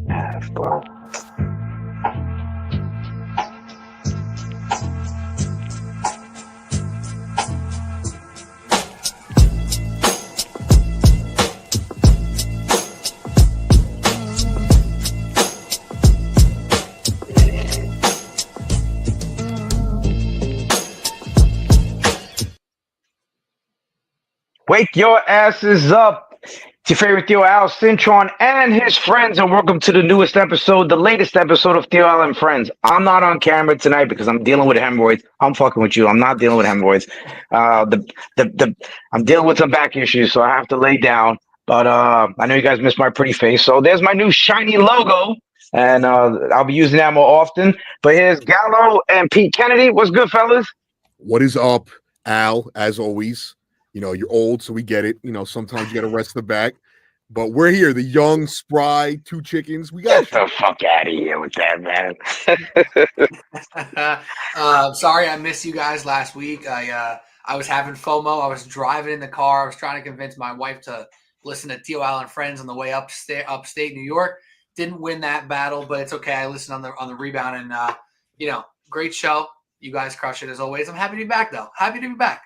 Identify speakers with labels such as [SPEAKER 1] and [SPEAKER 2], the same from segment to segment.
[SPEAKER 1] Bro. Wake your asses up. It's your favorite TIO Al Cintron and his friends, and welcome to the newest episode, the latest episode of TIO Al and Friends. I'm not on camera tonight because I'm dealing with hemorrhoids. I'm fucking with you. I'm not dealing with hemorrhoids. Uh, the, the I'm dealing with some back issues, so I have to lay down. But I know you guys missed my pretty face, so there's my new shiny logo, and I'll be using that more often. But here's Gallo and Pete Kennedy. What's good, fellas?
[SPEAKER 2] What is up, Al? As always, you're old, so we get it. Sometimes you got to rest the back, but we're here, the young, spry, two chickens. We got
[SPEAKER 1] Get the fuck out of here with that, man.
[SPEAKER 3] Sorry, I missed you guys last week. I was having FOMO. I was driving in the car. I was trying to convince my wife to listen to TIO Al and Friends on the way upstate New York. Didn't win that battle, but it's okay. I listened on the rebound, and great show. You guys crush it as always. I'm happy to be back, though. Happy to be back.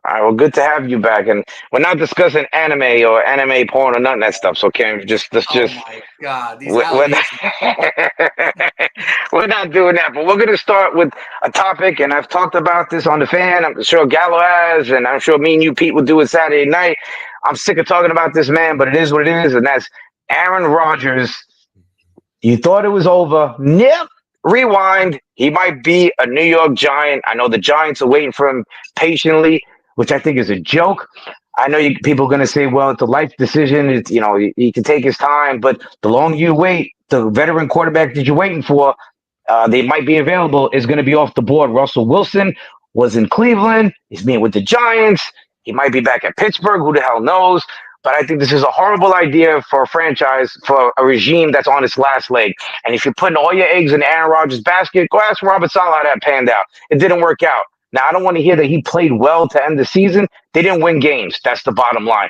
[SPEAKER 1] All right, well, good to have you back, and we're not discussing anime or anime porn or none of that stuff. So, can let's just.
[SPEAKER 3] Oh my God, these
[SPEAKER 1] we're not, we're not doing that, but we're going to start with a topic, and I've talked about this on the fan. I'm sure Gallo has, and I'm sure me and you, Pete, will do it Saturday night. I'm sick of talking about this man, but it is what it is, and that's Aaron Rodgers. You thought it was over. Nope. Rewind. He might be a New York Giant. I know the Giants are waiting for him patiently, which I think is a joke. I know people are going to say, well, it's a life decision. It's, he can take his time, but the longer you wait, the veteran quarterback that you're waiting for, they might be available, is going to be off the board. Russell Wilson was in Cleveland. He's being with the Giants. He might be back at Pittsburgh. Who the hell knows? But I think this is a horrible idea for a franchise, for a regime that's on its last leg. And if you're putting all your eggs in Aaron Rodgers' basket, go ask Robert Saleh how that panned out. It didn't work out. Now, I don't want to hear that he played well to end the season. They didn't win games. That's the bottom line.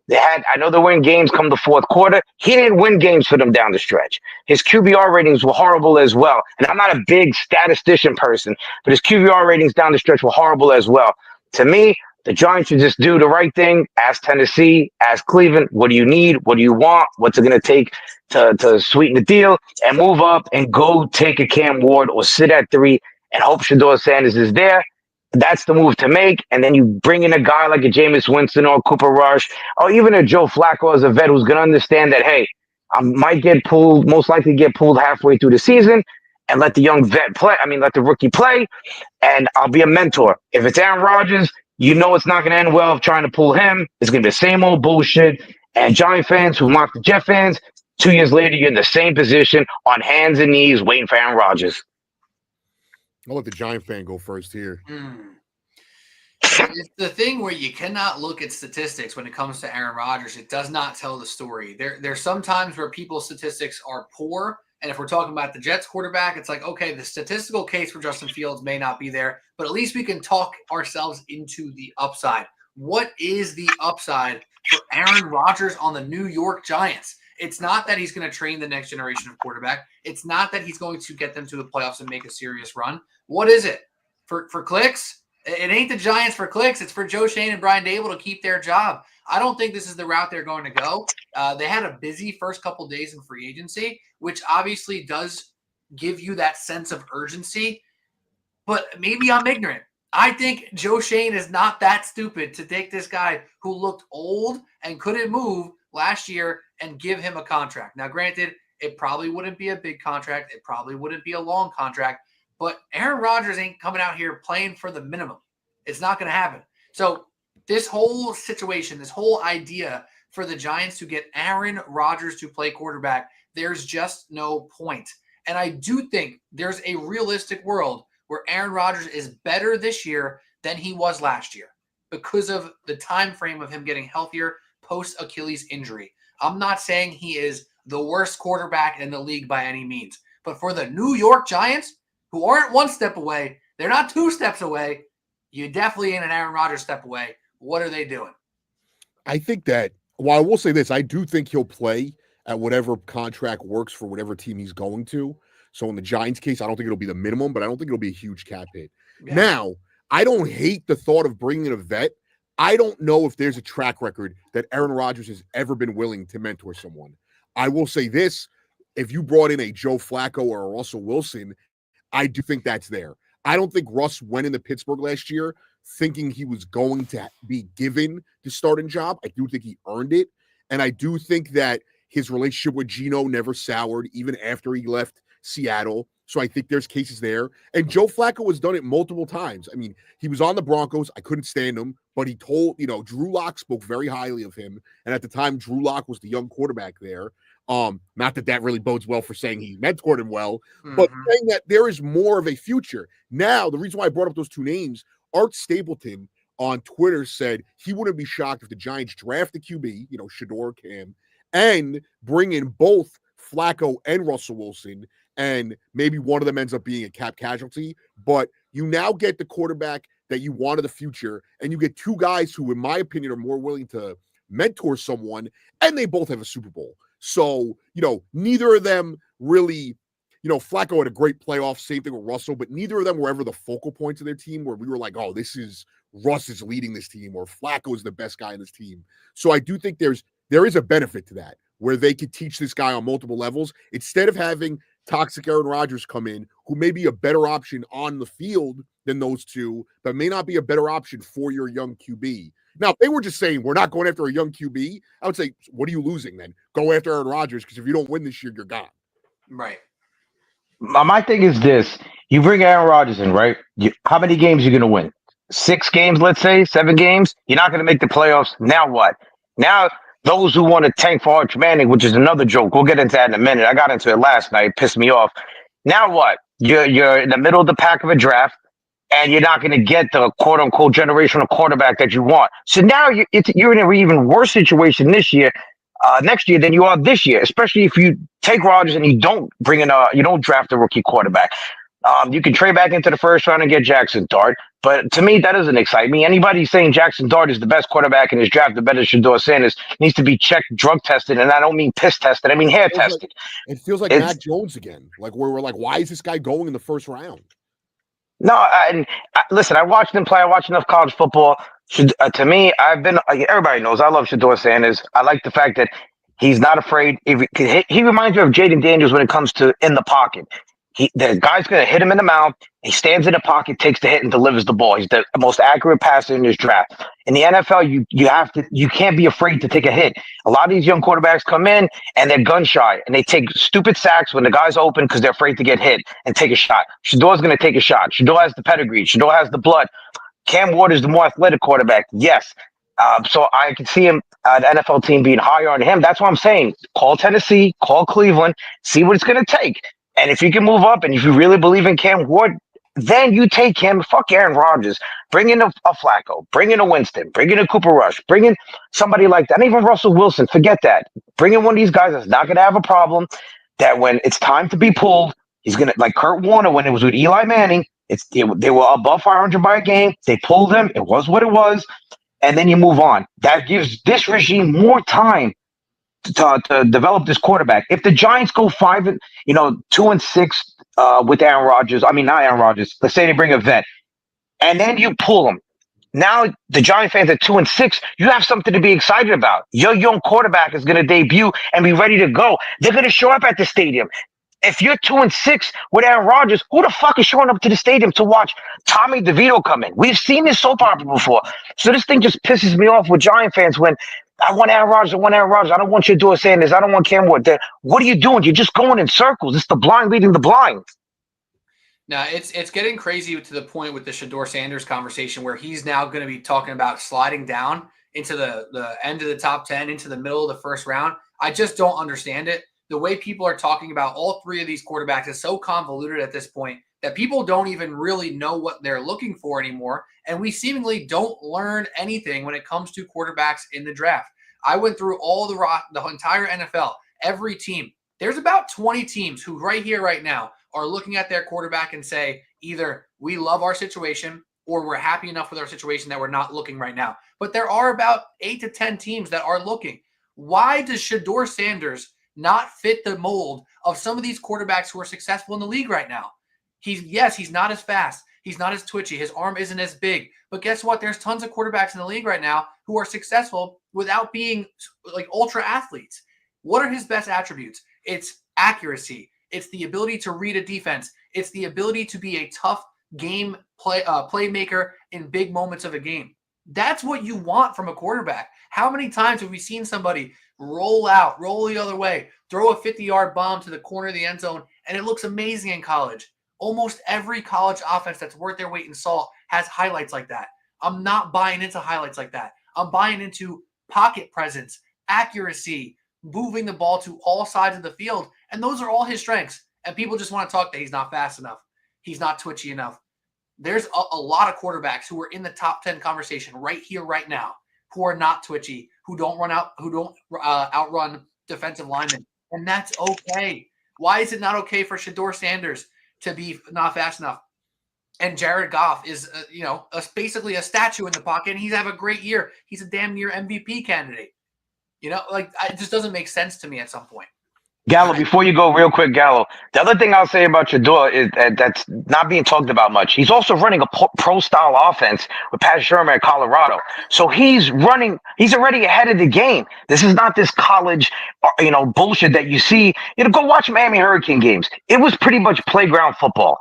[SPEAKER 1] I know they win games come the fourth quarter. He didn't win games for them down the stretch. His QBR ratings were horrible as well. And I'm not a big statistician person, but his QBR ratings down the stretch were horrible as well. To me, the Giants should just do the right thing. Ask Tennessee, ask Cleveland, what do you need? What do you want? What's it going to take to sweeten the deal? And move up and go take a Cam Ward or sit at 3 and hope Shador Sanders is there. That's the move to make. And then you bring in a guy like a Jameis Winston or Cooper Rush or even a Joe Flacco as a vet who's going to understand that, hey, I might get pulled, most likely get pulled halfway through the season, and let the young vet play. Let the rookie play, and I'll be a mentor. If it's Aaron Rodgers, it's not going to end well trying to pull him. It's going to be the same old bullshit. And Giant fans who mock the Jet fans, 2 years later, you're in the same position on hands and knees waiting for Aaron Rodgers.
[SPEAKER 2] I'll let the Giant fan go first here.
[SPEAKER 3] It's the thing where you cannot look at statistics when it comes to Aaron Rodgers. It does not tell the story. There's some times where people's statistics are poor. And if we're talking about the Jets quarterback, it's like, okay, the statistical case for Justin Fields may not be there, but at least we can talk ourselves into the upside. What is the upside for Aaron Rodgers on the New York Giants? It's not that he's going to train the next generation of quarterback. It's not that he's going to get them to the playoffs and make a serious run. What is it? For clicks? It ain't the Giants for clicks. It's for Joe Schoen and Brian Dable to keep their job. I don't think this is the route they're going to go. They had a busy first couple days in free agency, which obviously does give you that sense of urgency. But maybe I'm ignorant. I think Joe Schoen is not that stupid to take this guy who looked old and couldn't move last year and give him a contract. Now, granted, it probably wouldn't be a big contract. It probably wouldn't be a long contract. But Aaron Rodgers ain't coming out here playing for the minimum. It's not going to happen. So this whole situation, this whole idea for the Giants to get Aaron Rodgers to play quarterback, there's just no point. And I do think there's a realistic world where Aaron Rodgers is better this year than he was last year because of the time frame of him getting healthier post Achilles injury. I'm not saying he is the worst quarterback in the league by any means, but for the New York Giants, who aren't one step away, they're not 2 steps away, you definitely ain't an Aaron Rodgers step away. What are they doing?
[SPEAKER 2] I think that, well, I will say this. I do think he'll play. at whatever contract works for whatever team he's going to. So in the Giants case, I don't think it'll be the minimum, but I don't think it'll be a huge cap hit. Yeah. Now, I don't hate the thought of bringing in a vet. I don't know if there's a track record that Aaron Rodgers has ever been willing to mentor someone. I will say this, if you brought in a Joe Flacco or a Russell Wilson, I do think that's there. I don't think Russ went into Pittsburgh last year thinking he was going to be given the starting job. I do think he earned it. And I do think that his relationship with Geno never soured even after he left Seattle. So I think there's cases there. And Joe Flacco has done it multiple times. I mean, he was on the Broncos. I couldn't stand him, but he told, Drew Lock spoke very highly of him. And at the time, Drew Lock was the young quarterback there. Not that really bodes well for saying he mentored him well, but saying that there is more of a future. Now, the reason why I brought up those two names, Art Stapleton on Twitter said he wouldn't be shocked if the Giants draft the QB, Shador, Cam, and bring in both Flacco and Russell Wilson, and maybe one of them ends up being a cap casualty. But you now get the quarterback that you want in the future, and you get two guys who, in my opinion, are more willing to mentor someone, and they both have a Super Bowl. So, neither of them really, Flacco had a great playoff, same thing with Russell, but neither of them were ever the focal points of their team where we were like, oh, this is Russ is leading this team or Flacco is the best guy in this team. So I do think there is a benefit to that where they could teach this guy on multiple levels instead of having toxic Aaron Rodgers come in, who may be a better option on the field than those two, but may not be a better option for your young QB. Now, if they were just saying, we're not going after a young QB, I would say, what are you losing then? Go after Aaron Rodgers, because if you don't win this year, you're gone.
[SPEAKER 3] Right.
[SPEAKER 1] My thing is this. You bring Aaron Rodgers in, right? How many games are you going to win? 6 games, let's say, 7 games? You're not going to make the playoffs. Now what? Now, those who want to tank for Arch Manning, which is another joke. We'll get into that in a minute. I got into it last night. It pissed me off. Now what? You're in the middle of the pack of a draft, and you're not going to get the quote-unquote generational quarterback that you want. So now you're in an even worse situation next year than you are this year, especially if you take Rodgers and you don't draft a rookie quarterback. You can trade back into the first round and get Jackson Dart, but to me, that doesn't excite me. Anybody saying Jackson Dart is the best quarterback in his draft, the better Shador Sanders, needs to be checked, drug tested, and I don't mean piss tested, I mean hair tested.
[SPEAKER 2] It feels like Mac Jones again, like where we're like, why is this guy going in the first round?
[SPEAKER 1] No, listen, I watched him play. I watched enough college football. To me, everybody knows I love Shador Sanders. I like the fact that he's not afraid. He reminds me of Jaden Daniels when it comes to in the pocket. The guy's going to hit him in the mouth. He stands in the pocket, takes the hit, and delivers the ball. He's the most accurate passer in this draft. In the NFL, you can't be afraid to take a hit. A lot of these young quarterbacks come in and they're gun shy and they take stupid sacks when the guy's open because they're afraid to get hit and take a shot. Shador's going to take a shot. Shador has the pedigree. Shador has the blood. Cam Ward is the more athletic quarterback. Yes. So I can see him, the NFL team being higher on him. That's what I'm saying. Call Tennessee, call Cleveland, see what it's going to take. And if you can move up and if you really believe in Cam Ward, then you take him. Fuck Aaron Rodgers. Bring in a Flacco. Bring in a Winston. Bring in a Cooper Rush. Bring in somebody like that. And even Russell Wilson. Forget that. Bring in one of these guys that's not going to have a problem, that when it's time to be pulled, he's going to, like Kurt Warner when it was with Eli Manning, they were above 500 by a game. They pulled him. It was what it was. And then you move on. That gives this regime more time to develop this quarterback. If the Giants go 2-6 with Aaron Rodgers, I mean not Aaron Rodgers. Let's say they bring a vet, and then you pull him. Now the Giant fans at 2-6, you have something to be excited about. Your young quarterback is going to debut and be ready to go. They're going to show up at the stadium. If you're 2-6 with Aaron Rodgers, who the fuck is showing up to the stadium to watch Tommy DeVito come in? We've seen this soap opera before. So this thing just pisses me off with Giant fans when I want Aaron Rodgers. I don't want Shador Sanders. I don't want Cam Ward. What are you doing? You're just going in circles. It's the blind leading the blind.
[SPEAKER 3] Now, it's getting crazy to the point with the Shador Sanders conversation where he's now going to be talking about sliding down into the end of the top 10, into the middle of the first round. I just don't understand it. The way people are talking about all three of these quarterbacks is so convoluted at this point that people don't even really know what they're looking for anymore. And we seemingly don't learn anything when it comes to quarterbacks in the draft. I went through all the entire NFL, every team. There's about 20 teams who right here, right now, are looking at their quarterback and say, either we love our situation or we're happy enough with our situation that we're not looking right now. But there are about 8 to 10 teams that are looking. Why does Shador Sanders not fit the mold of some of these quarterbacks who are successful in the league right now. He's not as fast. He's not as twitchy. His arm isn't as big. But guess what? There's tons of quarterbacks in the league right now who are successful without being like ultra athletes. What are his best attributes? It's accuracy. It's the ability to read a defense. It's the ability to be a tough game playmaker in big moments of a game. That's what you want from a quarterback. How many times have we seen somebody roll the other way, throw a 50-yard bomb to the corner of the end zone, and it looks amazing in college? Almost every college offense that's worth their weight in salt has highlights like that. I'm not buying into highlights like that. I'm buying into pocket presence, accuracy, moving the ball to all sides of the field. And those are all his strengths. And people just want to talk that he's not fast enough. He's not twitchy enough. There's a lot of quarterbacks who are in the top 10 conversation right here, right now, who are not twitchy, who don't outrun defensive linemen. And that's okay. Why is it not okay for Shedeur Sanders to be not fast enough? And Jared Goff is, basically a statue in the pocket, and he's have a great year. He's a damn near MVP candidate. It just doesn't make sense to me at some point.
[SPEAKER 1] Gallo, before you go real quick, Gallo, the other thing I'll say about Shedeur is that's not being talked about much. He's also running a pro-style offense with Pat Shermer at Colorado. So he's already ahead of the game. This is not this college, bullshit that you see. Go watch Miami Hurricane games. It was pretty much playground football.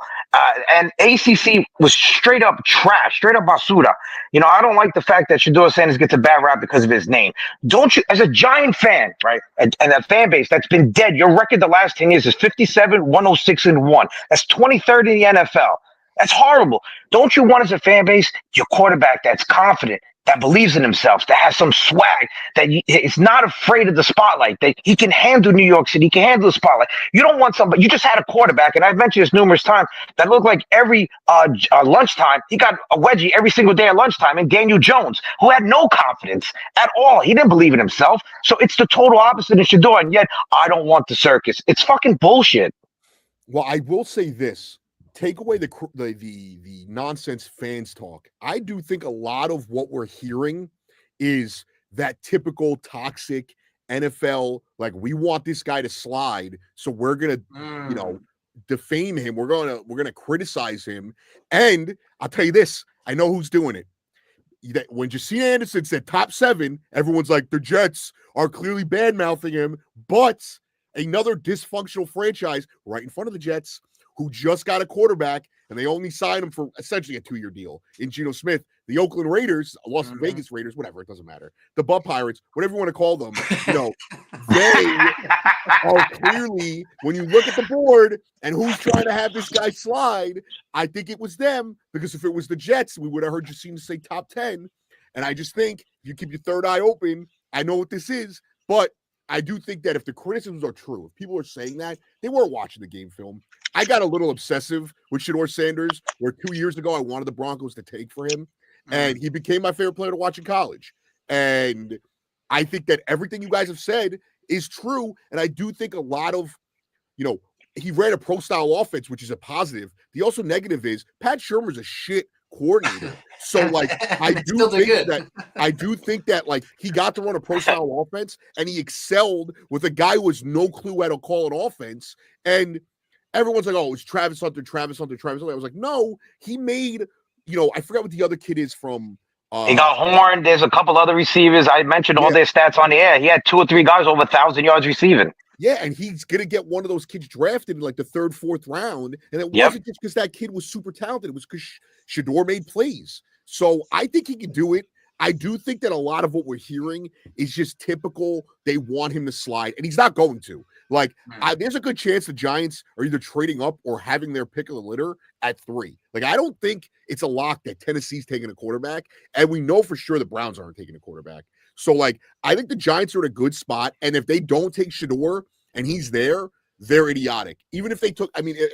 [SPEAKER 1] And ACC was straight up trash, straight up basura. I don't like the fact that Shedeur Sanders gets a bad rap because of his name. Don't you, as a Giant fan, right, and a fan base that's been dead, your record the last 10 years is 57, 106, and 1. That's 23rd in the NFL. That's horrible. Don't you want, as a fan base, your quarterback that's confident, that believes in himself, that has some swag, that is not afraid of the spotlight, that he can handle New York City, he can handle the spotlight. You don't want somebody, you just had a quarterback, and I've mentioned this numerous times, that looked like every lunchtime, he got a wedgie every single day at lunchtime, and Daniel Jones, who had no confidence at all. He didn't believe in himself. So it's the total opposite of Shedeur, and yet I don't want the circus. It's fucking bullshit.
[SPEAKER 2] Well, I will say this. Take away the nonsense fans talk. I do think a lot of what we're hearing is that typical toxic NFL, like, we want this guy to slide, so we're gonna, defame him. We're gonna criticize him. And I'll tell you this: I know who's doing it. When Jacina Anderson said top 7, everyone's like, the Jets are clearly bad mouthing him. But another dysfunctional franchise right in front of the Jets, who just got a quarterback, and they only signed him for essentially a 2-year deal in Geno Smith. The Oakland Raiders, Las Vegas Raiders, whatever, it doesn't matter. The Bub Pirates, whatever you want to call them, they are clearly, when you look at the board and who's trying to have this guy slide, I think it was them, because if it was the Jets, we would have heard you seem to say top 10. And I just think if you keep your third eye open, I know what this is, but I do think that if the criticisms are true, if people are saying that, they weren't watching the game film. I got a little obsessive with Shedeur Sanders, where 2 years ago I wanted the Broncos to take for him, and he became my favorite player to watch in college. And I think that everything you guys have said is true, and I do think a lot of, he ran a pro-style offense, which is a positive. The also negative is Pat Shermer's a shit coordinator. So, like, I do think that like, he got to run a pro-style offense, and he excelled with a guy who has no clue how to call an offense. And everyone's like, oh, it's Travis Hunter. I was like, no, he made, I forgot what the other kid is from.
[SPEAKER 1] He got Horn. There's a couple other receivers. I mentioned all their stats on the air. He had 2 or 3 guys over 1,000 yards receiving.
[SPEAKER 2] Yeah, and he's going to get one of those kids drafted in like the 3rd, 4th round. And it wasn't just because that kid was super talented. It was because Shedeur made plays. So I think he can do it. I do think that a lot of what we're hearing is just typical. They want him to slide, and he's not going to. Like, there's a good chance the Giants are either trading up or having their pick of the litter at 3. Like, I don't think it's a lock that Tennessee's taking a quarterback, and we know for sure the Browns aren't taking a quarterback. So, like, I think the Giants are in a good spot, and if they don't take Shedeur and he's there, they're idiotic. Even if they took,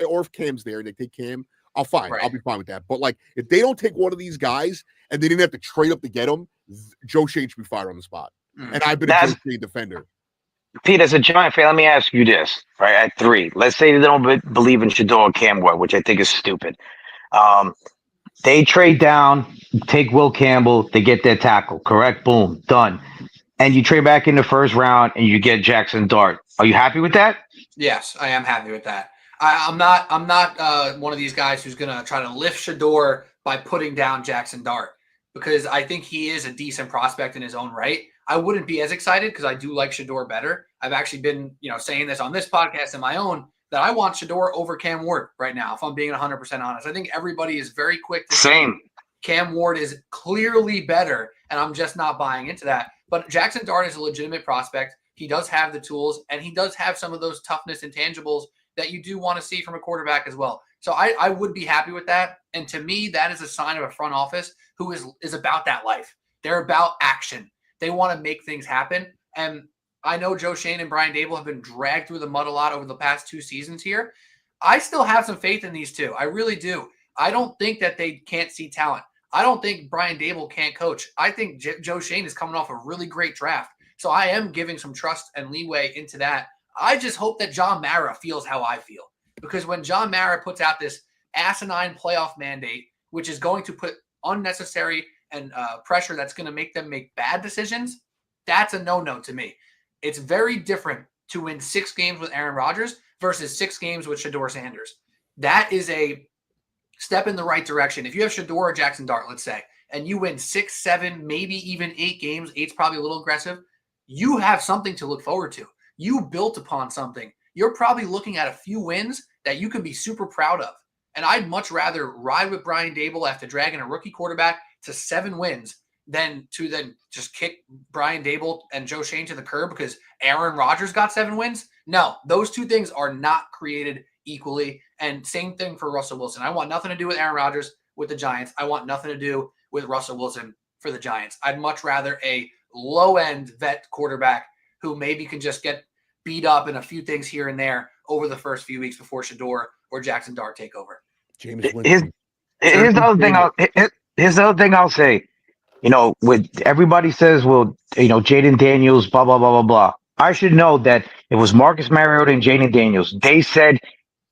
[SPEAKER 2] or if Cam's there and they take Cam, I'll be fine with that. But, like, if they don't take one of these guys and they didn't have to trade up to get him, Joe Shane should be fired on the spot. And I've been a Joe Shane defender.
[SPEAKER 1] Pete, as a Giant fan, let me ask you this, right? At 3, let's say they don't believe in Shedeur or Cam Ward, which I think is stupid.
[SPEAKER 4] They trade down, take Will Campbell, they get their tackle, correct? Boom, done.
[SPEAKER 1] and you trade back in the first round and you get Jackson Dart. Are you happy with that?
[SPEAKER 3] Yes, I am happy with that. I'm not one of these guys who's going to try to lift Shador by putting down Jackson Dart, because I think he is a decent prospect in his own right. I wouldn't be as excited because I do like Shador better. I've actually been, saying this on this podcast and my own, that I want Shador over Cam Ward right now, if I'm being 100% honest. I think everybody is very quick to
[SPEAKER 1] Same.
[SPEAKER 3] say Cam Ward is clearly better, and I'm just not buying into that. But Jackson Dart is a legitimate prospect. He does have the tools, and he does have some of those toughness intangibles that you do want to see from a quarterback as well. So I would be happy with that. And to me, that is a sign of a front office who is about that life. They're about action. They want to make things happen. And I know Joe Schoen and Brian Dable have been dragged through the mud a lot over the past 2 seasons here. I still have some faith in these two. I really do. I don't think that they can't see talent. I don't think Brian Dable can't coach. I think Joe Schoen is coming off a really great draft. So I am giving some trust and leeway into that. I just hope that John Mara feels how I feel. Because when John Mara puts out this asinine playoff mandate, which is going to put unnecessary and pressure that's going to make them make bad decisions, that's a no-no to me. It's very different to win 6 games with Aaron Rodgers versus 6 games with Shador Sanders. That is a step in the right direction. If you have Shador or Jackson Dart, let's say, and you win 6, 7, maybe even 8 games, 8's probably a little aggressive, you have something to look forward to. You built upon something. You're probably looking at a few wins that you can be super proud of. And I'd much rather ride with Brian Dable after dragging a rookie quarterback to 7 wins than to then just kick Brian Dable and Joe Schoen to the curb because Aaron Rodgers got 7 wins. No, those two things are not created equally. And same thing for Russell Wilson. I want nothing to do with Aaron Rodgers with the Giants. I want nothing to do with Russell Wilson for the Giants. I'd much rather a low-end vet quarterback who maybe can just get beat up in a few things here and there over the first few weeks before Shador or Jackson Dart take over.
[SPEAKER 2] James
[SPEAKER 1] Here's the other thing I'll say. With everybody says, well, Jaden Daniels, blah, blah, blah, blah, blah. I should know that it was Marcus Mariota and Jaden Daniels. They said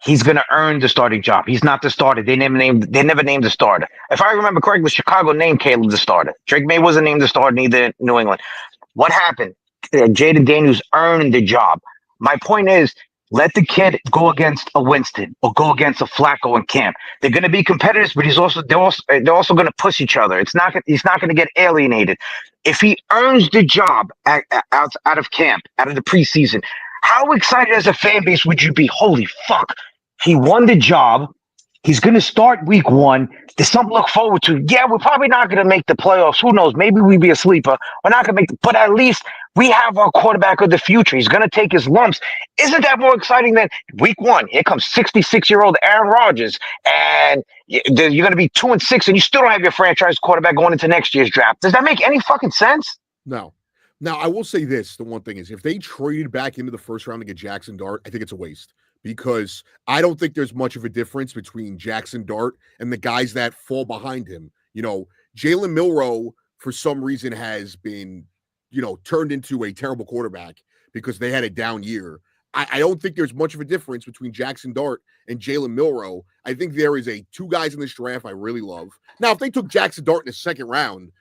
[SPEAKER 1] he's going to earn the starting job. He's not the starter. They never named the starter. If I remember correctly, Chicago named Caleb the starter. Drake May wasn't named the starter, neither New England. What happened? Jaden Daniels earned the job. My point is, let the kid go against a Winston or go against a Flacco in camp. They're going to be competitors, but they're also going to push each other. He's not going to get alienated. If he earns the job out of camp, out of the preseason, how excited as a fan base would you be? Holy fuck! He won the job. He's going to start week 1. There's something to look forward to. Yeah, we're probably not going to make the playoffs. Who knows? Maybe we'd be a sleeper. We're not going to make but at least we have our quarterback of the future. He's going to take his lumps. Isn't that more exciting than week 1? Here comes 66-year-old Aaron Rodgers, and you're going to be 2-6, and you still don't have your franchise quarterback going into next year's draft. Does that make any fucking sense?
[SPEAKER 2] No. Now, I will say this. The one thing is, if they traded back into the first round to get Jackson Dart, I think it's a waste. Because I don't think there's much of a difference between Jackson Dart and the guys that fall behind him. Jalen Milroe, for some reason, has been, turned into a terrible quarterback because they had a down year. I don't think there's much of a difference between Jackson Dart and Jalen Milroe. I think there is 2 guys in this draft I really love. Now, if they took Jackson Dart in the second round,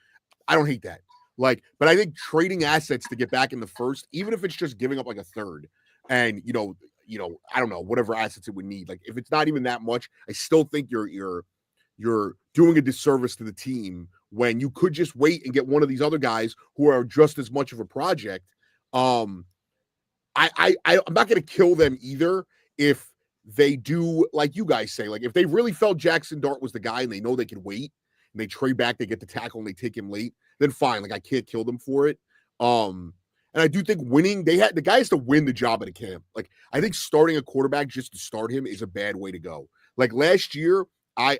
[SPEAKER 2] I don't hate that. But I think trading assets to get back in the first, even if it's just giving up like a third, and I don't know, whatever assets it would need. Like if it's not even that much, I still think you're doing a disservice to the team when you could just wait and get one of these other guys who are just as much of a project. I'm not going to kill them either if they do, like you guys say, like if they really felt Jackson Dart was the guy and they know they could wait and they trade back, they get the tackle and they take him late, then fine. Like I can't kill them for it. And I do think winning, the guy has to win the job at a camp. Like I think starting a quarterback just to start him is a bad way to go. Like last year, I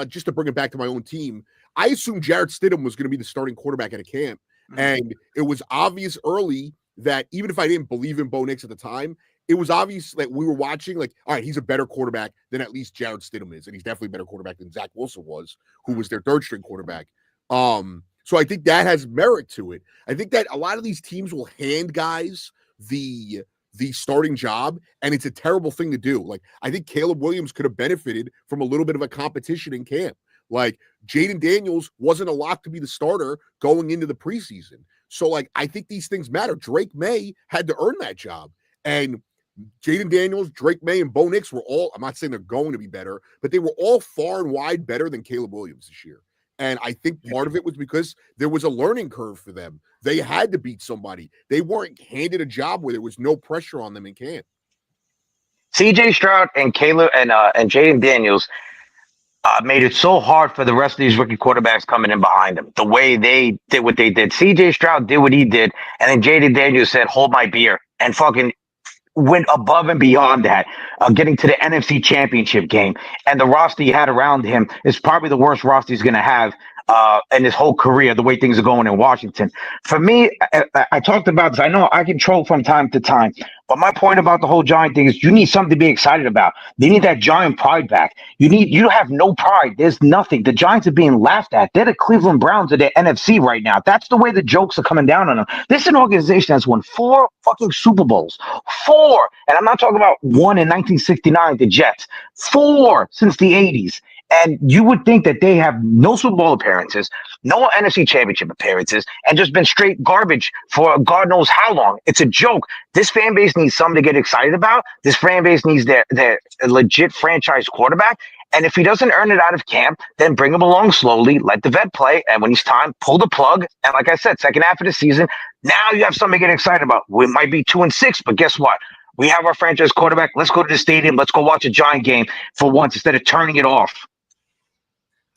[SPEAKER 2] just to bring it back to my own team, I assumed Jarrett Stidham was going to be the starting quarterback at a camp. Mm-hmm. And it was obvious early that even if I didn't believe in Bo Nix at the time, it was obvious that we were watching like, all right, he's a better quarterback than at least Jarrett Stidham is. And he's definitely a better quarterback than Zach Wilson was, who was their 3rd string quarterback. So I think that has merit to it. I think that a lot of these teams will hand guys the starting job, and it's a terrible thing to do. Like, I think Caleb Williams could have benefited from a little bit of a competition in camp. Like, Jaden Daniels wasn't a lock to be the starter going into the preseason. So, like, I think these things matter. Drake May had to earn that job. And Jaden Daniels, Drake May, and Bo Nix were all, I'm not saying they're going to be better, but they were all far and wide better than Caleb Williams this year. And I think part of it was because there was a learning curve for them. They had to beat somebody. They weren't handed a job where there was no pressure on them in camp.
[SPEAKER 1] CJ Stroud and Caleb and Jaden Daniels made it so hard for the rest of these rookie quarterbacks coming in behind them. The way they did what they did. CJ Stroud did what he did, and then Jaden Daniels said, "Hold my beer," and fucking went above and beyond that, getting to the NFC Championship game. And the roster he had around him is probably the worst roster he's going to have in his whole career, the way things are going in Washington. For me, I talked about this. I know I can troll from time to time, but my point about the whole Giant thing is you need something to be excited about. They need that Giant pride back. You have no pride. There's nothing. The Giants are being laughed at. They're the Cleveland Browns of the NFC right now. That's the way the jokes are coming down on them. This is an organization that's won 4 fucking Super Bowls. 4. And I'm not talking about 1 in 1969, the Jets. 4 since the 80s. And you would think that they have no Super Bowl appearances, no NFC Championship appearances, and just been straight garbage for God knows how long. It's a joke. This fan base needs something to get excited about. This fan base needs their legit franchise quarterback. And if he doesn't earn it out of camp, then bring him along slowly, let the vet play, and when he's time, pull the plug. And like I said, second half of the season, now you have something to get excited about. We might be 2-6, but guess what? We have our franchise quarterback. Let's go to the stadium. Let's go watch a Giant game for once instead of turning it off.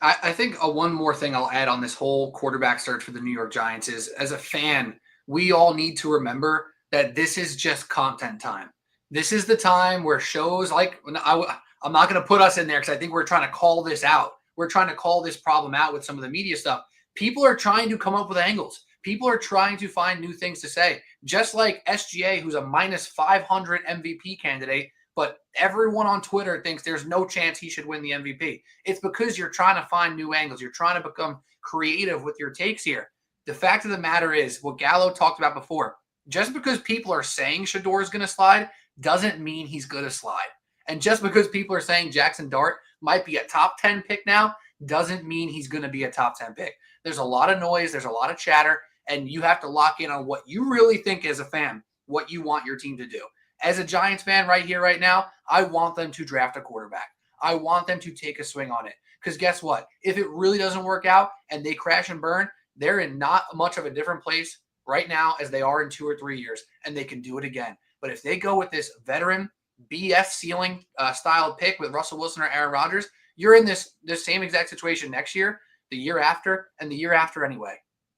[SPEAKER 3] I think one more thing I'll add on this whole quarterback search for the New York Giants is, as a fan, we all need to remember that this is just content time. This is the time where shows like I'm not going to put us in there because I think we're trying to call this out. We're trying to call this problem out with some of the media stuff. People are trying to come up with angles. People are trying to find new things to say. Just like SGA, who's a minus 500 MVP candidate, but everyone on Twitter thinks there's no chance he should win the MVP. It's because you're trying to find new angles. You're trying to become creative with your takes here. The fact of the matter is, what Gallo talked about before, just because people are saying Shedeur is going to slide doesn't mean he's going to slide. And just because people are saying Jackson Dart might be a top 10 pick now doesn't mean he's going to be a top 10 pick. There's a lot of noise. There's a lot of chatter. And you have to lock in on what you really think as a fan, what you want your team to do. As a Giants fan right here, right now, I want them to draft a quarterback. I want them to take a swing on it. Because guess what? If it really doesn't work out and they crash and burn, they're in not much of a different place right now as they are in 2 or 3 years, and they can do it again. But if they go with this veteran BS ceiling style pick with Russell Wilson or Aaron Rodgers, you're in this same exact situation next year, the year after, and the year after anyway.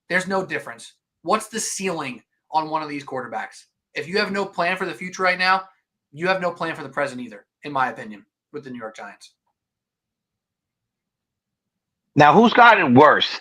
[SPEAKER 3] There's no difference. What's the ceiling on one of these quarterbacks? If you have no plan for the future right now, you have no plan for the present either, in my opinion, with the New York Giants.
[SPEAKER 1] Now, who's got it worse?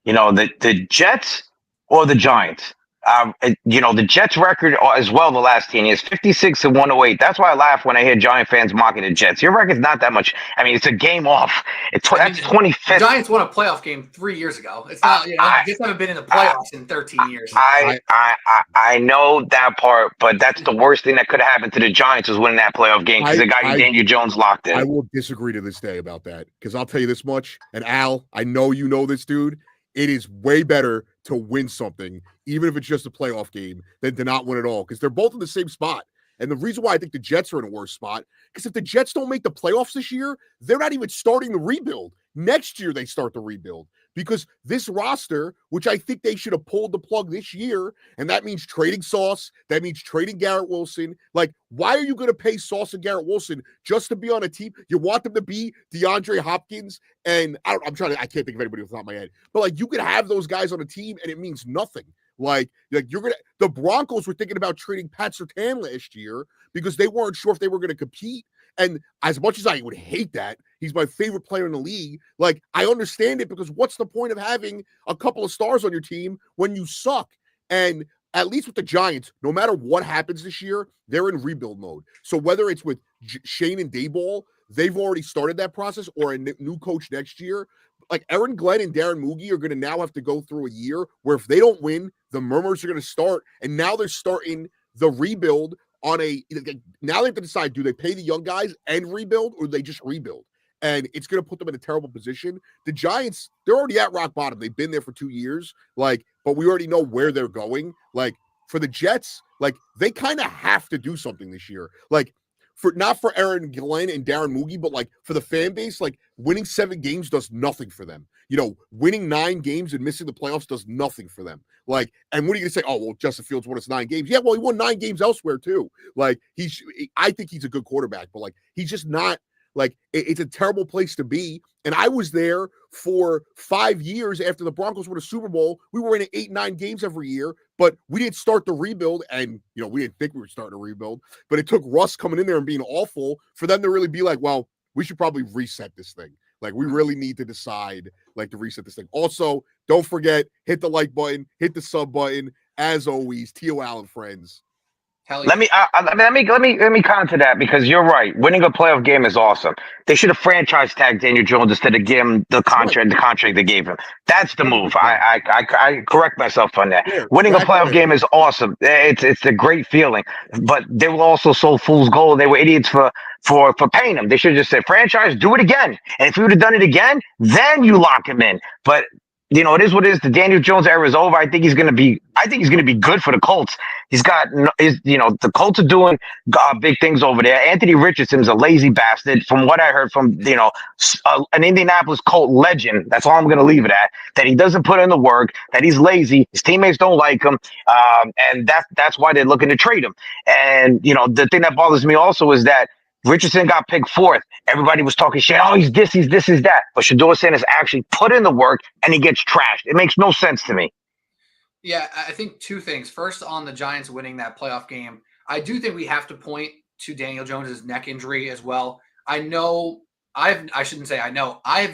[SPEAKER 1] The Jets or the Giants? The Jets record as well the last 10 years, 56 and 108. That's why I laugh when I hear Giant fans mocking the Jets. Your record's not that much. I mean, it's a game off. That's 25th.
[SPEAKER 3] The Giants won a playoff game 3 years ago. It's not, just haven't been in the playoffs in 13 years.
[SPEAKER 1] I know that part, but that's the worst thing that could have happened to the Giants was winning that playoff game because the guy Daniel Jones locked in.
[SPEAKER 2] I will disagree to this day about that because I'll tell you this much. And Al, I know you know this, dude. It is way better to win something, even if it's just a playoff game, than to not win at all, because they're both in the same spot. And the reason why I think the Jets are in a worse spot, because if the Jets don't make the playoffs this year, they're not even starting the rebuild. Next year, they start the rebuild. Because this roster, which I think they should have pulled the plug this year, and that means trading Sauce, that means trading Garrett Wilson. Like, why are you going to pay Sauce and Garrett Wilson just to be on a team? You want them to be DeAndre Hopkins, and I can't think of anybody off the top of my head. But, like, you could have those guys on a team, and it means nothing. Like the Broncos were thinking about trading Pat Surtain last year because they weren't sure if they were going to compete. And as much as I would hate that, he's my favorite player in the league. Like, I understand it because what's the point of having a couple of stars on your team when you suck? And at least with the Giants, no matter what happens this year, they're in rebuild mode. So whether it's with Shane and Daboll, they've already started that process, or a new coach next year. Like Aaron Glenn and Darren Moogie are going to now have to go through a year where if they don't win, the murmurs are going to start. And now they're starting the rebuild now they have to decide, do they pay the young guys and rebuild, or do they just rebuild? and it's going to put them in a terrible position. The Giants, they're already at rock bottom. They've been there for 2 years, but we already know where they're going. For the Jets, they kind of have to do something this year. Not for Aaron Glenn and Darren Moogie, but for the fan base, winning 7 games does nothing for them. Winning 9 games and missing the playoffs does nothing for them. And what are you going to say? Oh, well, Justin Fields won us 9 games. Yeah, well, he won 9 games elsewhere too. I think he's a good quarterback, but he's just not. It's a terrible place to be. And I was there for 5 years after the Broncos won a Super Bowl. We were in 8-9 games every year, but we didn't start the rebuild. And, we didn't think we were starting to rebuild. But it took Russ coming in there and being awful for them to really be well, we should probably reset this thing. We really need to decide, to reset this thing. Also, don't forget, hit the like button, hit the sub button. As always, TIO Al Friends.
[SPEAKER 1] Let me counter that, because you're right. Winning a playoff game is awesome. They should have franchise tagged Daniel Jones instead of giving him the contract they gave him. That's the move. I correct myself on that. Winning a playoff game is awesome. It's a great feeling. But they were also so fool's gold. They were idiots for paying him. They should have just said, franchise, do it again. And if you would have done it again, then you lock him in. But it is what it is. The Daniel Jones era is over. I think he's going to be good for the Colts. The Colts are doing big things over there. Anthony Richardson's a lazy bastard. From what I heard from, an Indianapolis Colt legend, that's all I'm going to leave it at, that he doesn't put in the work, that he's lazy, his teammates don't like him, and that's why they're looking to trade him. And, the thing that bothers me also is that Richardson got picked 4th. Everybody was talking shit. Oh, he's this, he's that. But Shedeur Sanders actually put in the work, and he gets trashed. It makes no sense to me.
[SPEAKER 3] Yeah, I think 2 things. First, on the Giants winning that playoff game, I do think we have to point to Daniel Jones's neck injury as well. I've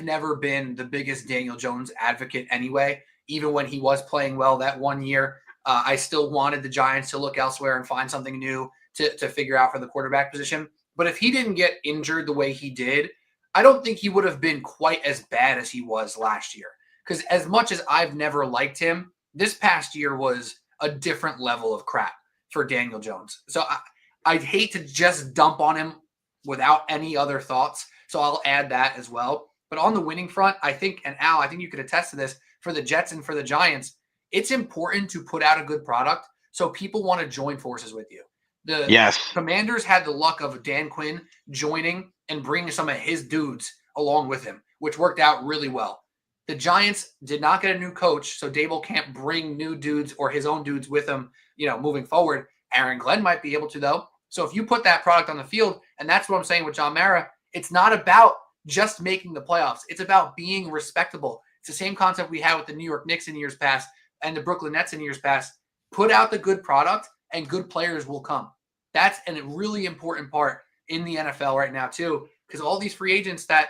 [SPEAKER 3] never been the biggest Daniel Jones advocate anyway. Even when he was playing well that one year, I still wanted the Giants to look elsewhere and find something new to figure out for the quarterback position. But if he didn't get injured the way he did, I don't think he would have been quite as bad as he was last year. Because as much as I've never liked him, this past year was a different level of crap for Daniel Jones. So I'd hate to just dump on him without any other thoughts. So I'll add that as well. But on the winning front, I think, and Al, I think you could attest to this, for the Jets and for the Giants, it's important to put out a good product so people want to join forces with you. The Commanders had the luck of Dan Quinn joining and bringing some of his dudes along with him, which worked out really well. The Giants did not get a new coach, so Dable can't bring new dudes or his own dudes with him, moving forward. Aaron Glenn might be able to, though. So if you put that product on the field, and that's what I'm saying with John Mara, it's not about just making the playoffs. It's about being respectable. It's the same concept we had with the New York Knicks in years past and the Brooklyn Nets in years past. Put out the good product, and good players will come. That's a really important part in the NFL right now, too, because all these free agents that,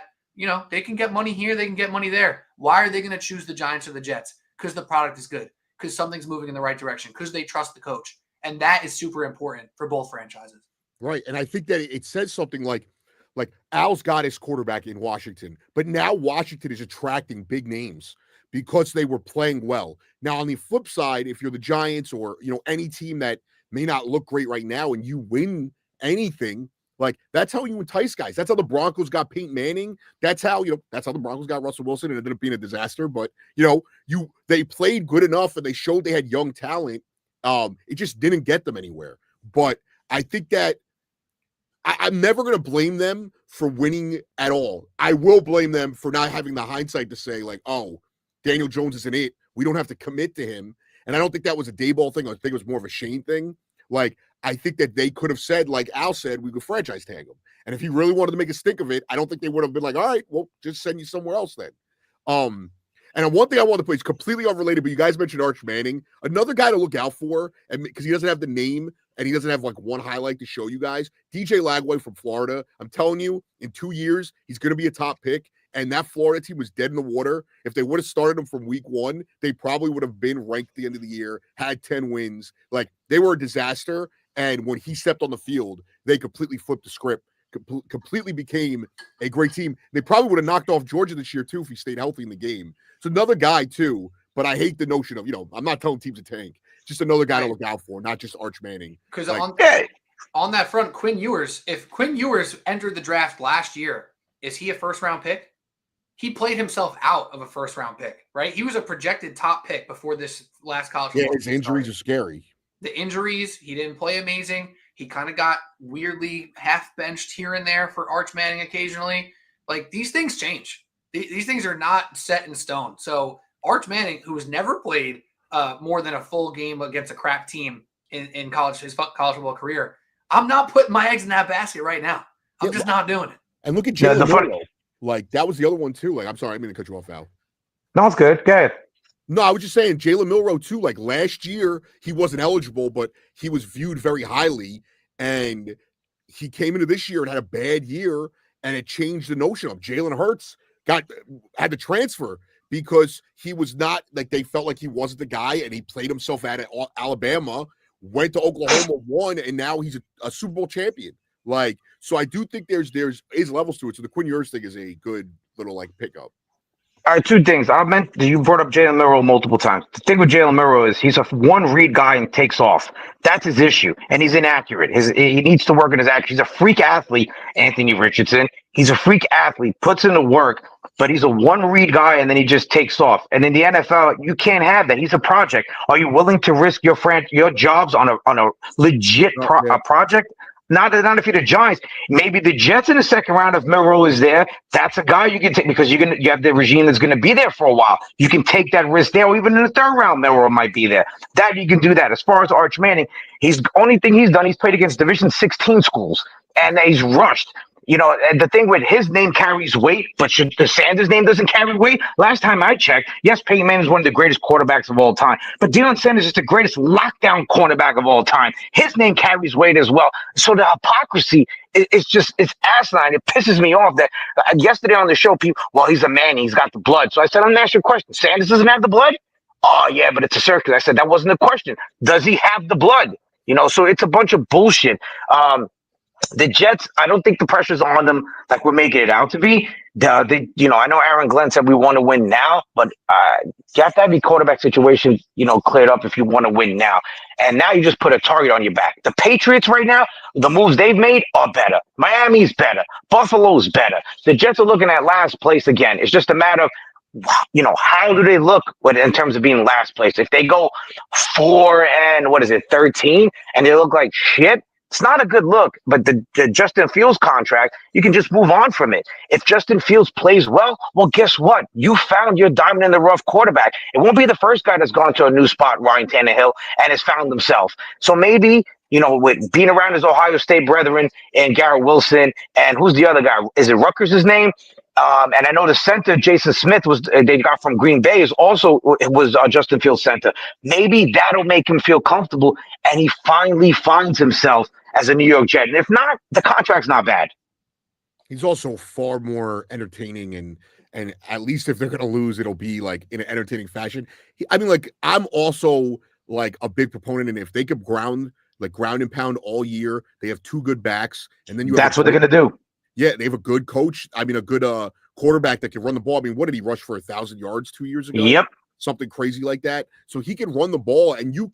[SPEAKER 3] they can get money here, they can get money there. Why are they going to choose the Giants or the Jets? Because the product is good, because something's moving in the right direction, because they trust the coach. And that is super important for both franchises.
[SPEAKER 2] Right. And I think that it says something like Al's got his quarterback in Washington, but now Washington is attracting big names because they were playing well. Now, on the flip side, if you're the Giants or, any team that may not look great right now and you win anything, that's how you entice guys. That's how the Broncos got Peyton Manning. That's how the Broncos got Russell Wilson, and it ended up being a disaster. But, they played good enough and they showed they had young talent. It just didn't get them anywhere. But I think that I'm never going to blame them for winning at all. I will blame them for not having the hindsight to say, oh, Daniel Jones isn't it. We don't have to commit to him. And I don't think that was a Dayball thing. I think it was more of a Shane thing. I think that they could have said, like Al said, we could franchise tag him. And if he really wanted to make a stink of it, I don't think they would have been like, all right, well, just send you somewhere else then. And one thing I want to play is completely unrelated, but you guys mentioned Arch Manning. Another guy to look out for, and because he doesn't have the name and he doesn't have one highlight to show you guys, DJ Lagway from Florida. I'm telling you, in 2 years, he's going to be a top pick. And that Florida team was dead in the water. If they would have started him from week 1, they probably would have been ranked at the end of the year, had 10 wins. They were a disaster. And when he stepped on the field, they completely flipped the script, completely became a great team. They probably would have knocked off Georgia this year, too, if he stayed healthy in the game. It's another guy, too, but I hate the notion of, I'm not telling teams to tank. Just another guy to look out for, not just Arch Manning.
[SPEAKER 3] Because on that front, Quinn Ewers, if Quinn Ewers entered the draft last year is he a first-round pick? He played himself out of a first-round pick, right? He was a projected top pick before this last college football.
[SPEAKER 2] Yeah, his injuries are scary.
[SPEAKER 3] The injuries, he didn't play amazing. He kind of got weirdly half-benched here and there for Arch Manning occasionally. Like, these things change. These things are not set in stone. So Arch Manning, who has never played more than a full game against a crap team in his college football career, I'm not putting my eggs in that basket right now. I'm just not doing it.
[SPEAKER 2] And look at Jalen Milroe. Like, that was the other one, too. Like, I'm sorry, I didn't mean to cut you off, Al.
[SPEAKER 1] No, it's good. Go ahead.
[SPEAKER 2] No, I was just saying, Jalen Milroe, too. Like, last year, he wasn't eligible, but he was viewed very highly. And he came into this year and had a bad year, and it changed the notion of Jalen Hurts had to transfer because he was not, like, they felt like he wasn't the guy, and he played himself out at Alabama, went to Oklahoma, won, and now he's a Super Bowl champion. Like, so I do think there's levels to it. So the Quinn Ewers thing is a good little, like, pickup.
[SPEAKER 1] All right, two things. You brought up Jalen Milroe multiple times. The thing with Jalen Milroe is he's a one-read guy and takes off. That's his issue, and he's inaccurate. He needs to work on his action. He's a freak athlete, Anthony Richardson. He's a freak athlete, puts in the work, but he's a one-read guy, and then he just takes off. And in the NFL, you can't have that. He's a project. Are you willing to risk your jobs on a legit project? Not if you're the Giants. Maybe the Jets in the second round, if Milroe is there, that's a guy you can take because you have the regime that's going to be there for a while. You can take that risk there, or even in the third round, Milroe might be there. That you can do that. As far as Arch Manning, the only thing he's done, he's played against Division 16 schools, and he's rushed. You know, and the thing with his name carries weight, but the Sanders name doesn't carry weight. Last time I checked, yes, Peyton Manning is one of the greatest quarterbacks of all time, but Deion Sanders is the greatest lockdown cornerback of all time. His name carries weight as well. So the hypocrisy it's asinine. It pisses me off that yesterday on the show, people, well, he's a man, he's got the blood. So I said, I'm going to ask you a question. Sanders doesn't have the blood? Oh, yeah, but it's a circus. I said, that wasn't the question. Does he have the blood? You know, so it's a bunch of bullshit. The Jets, I don't think the pressure's on them like we're making it out to be. I know Aaron Glenn said we want to win now, but you have to have your quarterback situation, cleared up if you want to win now. And now you just put a target on your back. The Patriots right now, the moves they've made are better. Miami's better. Buffalo's better. The Jets are looking at last place again. It's just a matter of, how do they look in terms of being last place? If they go 4-13, and they look like shit, it's not a good look, but the Justin Fields contract, you can just move on from it. If Justin Fields plays well, guess what? You found your diamond in the rough quarterback. It won't be the first guy that's gone to a new spot, Ryan Tannehill, and has found himself. So maybe, with being around his Ohio State brethren and Garrett Wilson, and who's the other guy? Is it Rutgers his name? And I know the center, Jason Smith, they got from Green Bay, was Justin Fields' center. Maybe that'll make him feel comfortable, and he finally finds himself as a New York Jet. And if not, the contract's not bad.
[SPEAKER 2] He's also far more entertaining, and at least if they're going to lose, it'll be like in an entertaining fashion. I'm also like a big proponent, and if they could ground and pound all year, they have two good backs, and then that's
[SPEAKER 1] what they're going to do.
[SPEAKER 2] Yeah, they have a good coach. A good quarterback that can run the ball. What did he rush for 1,000 yards 2 years ago?
[SPEAKER 1] Yep.
[SPEAKER 2] Something crazy like that. So he can run the ball, and you're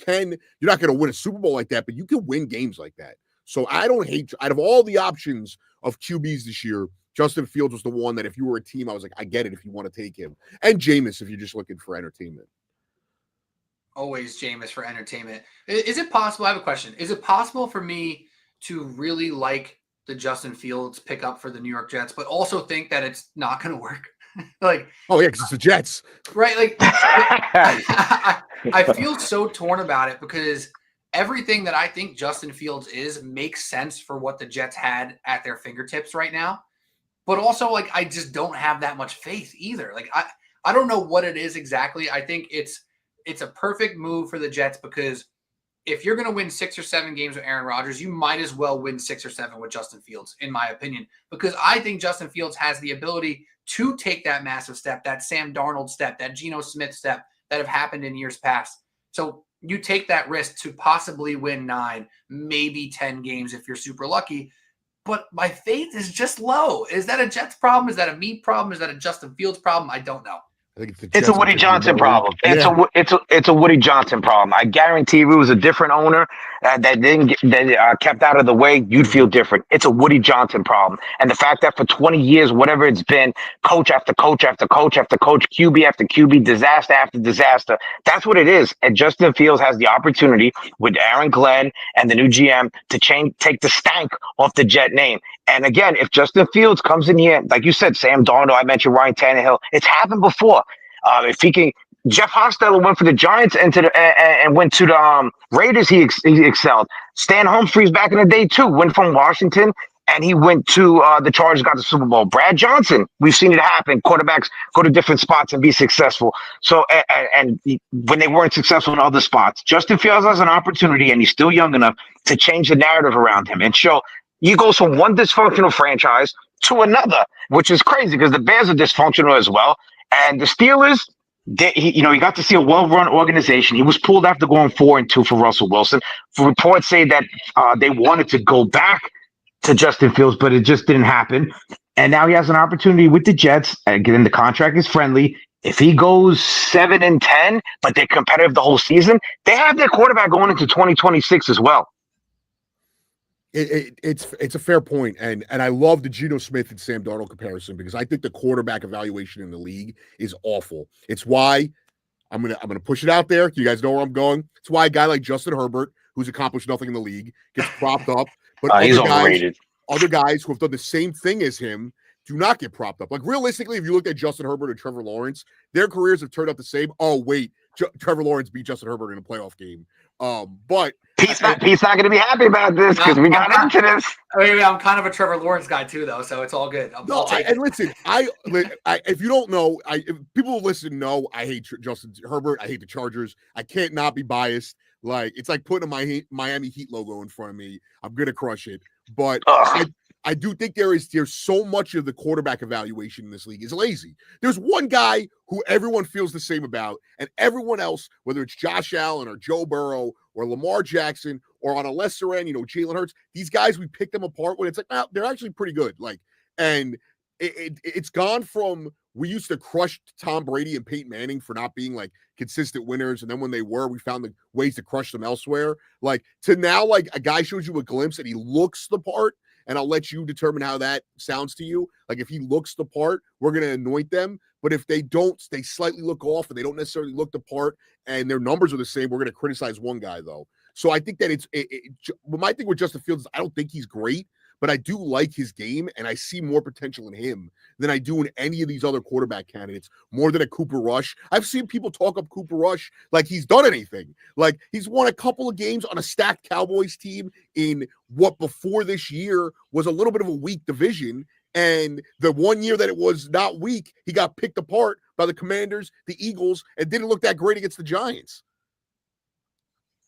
[SPEAKER 2] not going to win a Super Bowl like that, but you can win games like that. So I don't hate, out of all the options of QBs this year, Justin Fields was the one that if you were a team, I was like, I get it if you want to take him. And Jameis, if you're just looking for entertainment.
[SPEAKER 3] Always Jameis for entertainment. Is it possible? I have a question. Is it possible for me to really like the Justin Fields pickup for the New York Jets, but also think that it's not going to work?
[SPEAKER 2] Oh yeah, because it's the Jets,
[SPEAKER 3] right? I feel so torn about it because everything that I think Justin Fields makes sense for what the Jets had at their fingertips right now, but also I just don't have that much faith either. I don't know what it is exactly. I think it's a perfect move for the Jets because if you're going to win 6 or 7 games with Aaron Rodgers, you might as well win 6 or 7 with Justin Fields, in my opinion, because I think Justin Fields has the ability to take that massive step, that Sam Darnold step, that Geno Smith step that have happened in years past. So you take that risk to possibly win 9, maybe 10 games if you're super lucky. But my faith is just low. Is that a Jets problem? Is that a me problem? Is that a Justin Fields problem? I don't know.
[SPEAKER 2] I think it's the
[SPEAKER 1] It's a
[SPEAKER 2] Jets.
[SPEAKER 1] Woody Johnson problem.
[SPEAKER 2] Yeah.
[SPEAKER 1] It's a Woody Johnson problem. I guarantee if it was a different owner that didn't get, that kept out of the way, you'd feel different. It's a Woody Johnson problem, and the fact that for 20 years, whatever it's been, coach after coach after coach after coach, QB after QB, disaster after disaster. That's what it is. And Justin Fields has the opportunity with Aaron Glenn and the new GM to take the stank off the Jet name. And again, if Justin Fields comes in here, like you said, Sam Darnold, I mentioned Ryan Tannehill, it's happened before. If he can, Jeff Hostetler went for the Giants and went to the Raiders. He excelled. Stan Humphries back in the day too went from Washington and he went to the Chargers, got the Super Bowl. Brad Johnson, we've seen it happen. Quarterbacks go to different spots and be successful. So and when they weren't successful in other spots, Justin Fields has an opportunity, and he's still young enough to change the narrative around him and show. He goes from one dysfunctional franchise to another, which is crazy because the Bears are dysfunctional as well. And the Steelers, he got to see a well-run organization. He was pulled after going 4-2 for Russell Wilson. Reports say that they wanted to go back to Justin Fields, but it just didn't happen. And now he has an opportunity with the Jets. Again, the contract is friendly. If he goes 7-10, but they're competitive the whole season, they have their quarterback going into 2026 as well.
[SPEAKER 2] It's a fair point, and I love the Geno Smith and Sam Darnold comparison because I think the quarterback evaluation in the league is awful. It's why I'm gonna push it out there. You guys know where I'm going. It's why a guy like Justin Herbert, who's accomplished nothing in the league, gets propped up, but
[SPEAKER 1] he's overrated.
[SPEAKER 2] Other guys who have done the same thing as him do not get propped up. Like realistically, if you look at Justin Herbert and Trevor Lawrence, their careers have turned out the same. Oh wait, Trevor Lawrence beat Justin Herbert in a playoff game, but. Pete's
[SPEAKER 1] not going to be happy about this because we got into this.
[SPEAKER 3] I mean, I'm kind of a Trevor Lawrence guy too, though, so it's all good.
[SPEAKER 2] And listen, if you don't know, if people who listen know, I hate Justin Herbert. I hate the Chargers. I can't not be biased. Like it's like putting a Miami Heat logo in front of me. I'm gonna crush it, but I do think there's so much of the quarterback evaluation in this league is lazy. There's one guy who everyone feels the same about, and everyone else, whether it's Josh Allen or Joe Burrow or Lamar Jackson or on a lesser end, Jalen Hurts, these guys, we pick them apart when it's like, they're actually pretty good. Like, and it's gone from we used to crush Tom Brady and Peyton Manning for not being like consistent winners, and then when they were, we found the ways to crush them elsewhere. Like to now, like a guy shows you a glimpse and he looks the part. And I'll let you determine how that sounds to you. Like if he looks the part, we're going to anoint them. But if they don't, they slightly look off and they don't necessarily look the part and their numbers are the same, we're going to criticize one guy though. So I think that my thing with Justin Fields is I don't think he's great, but I do like his game and I see more potential in him than I do in any of these other quarterback candidates, more than a Cooper Rush. I've seen people talk up Cooper Rush like he's done anything. Like he's won a couple of games on a stacked Cowboys team in what before this year was a little bit of a weak division. And the 1 year that it was not weak, he got picked apart by the Commanders, the Eagles, and didn't look that great against the Giants.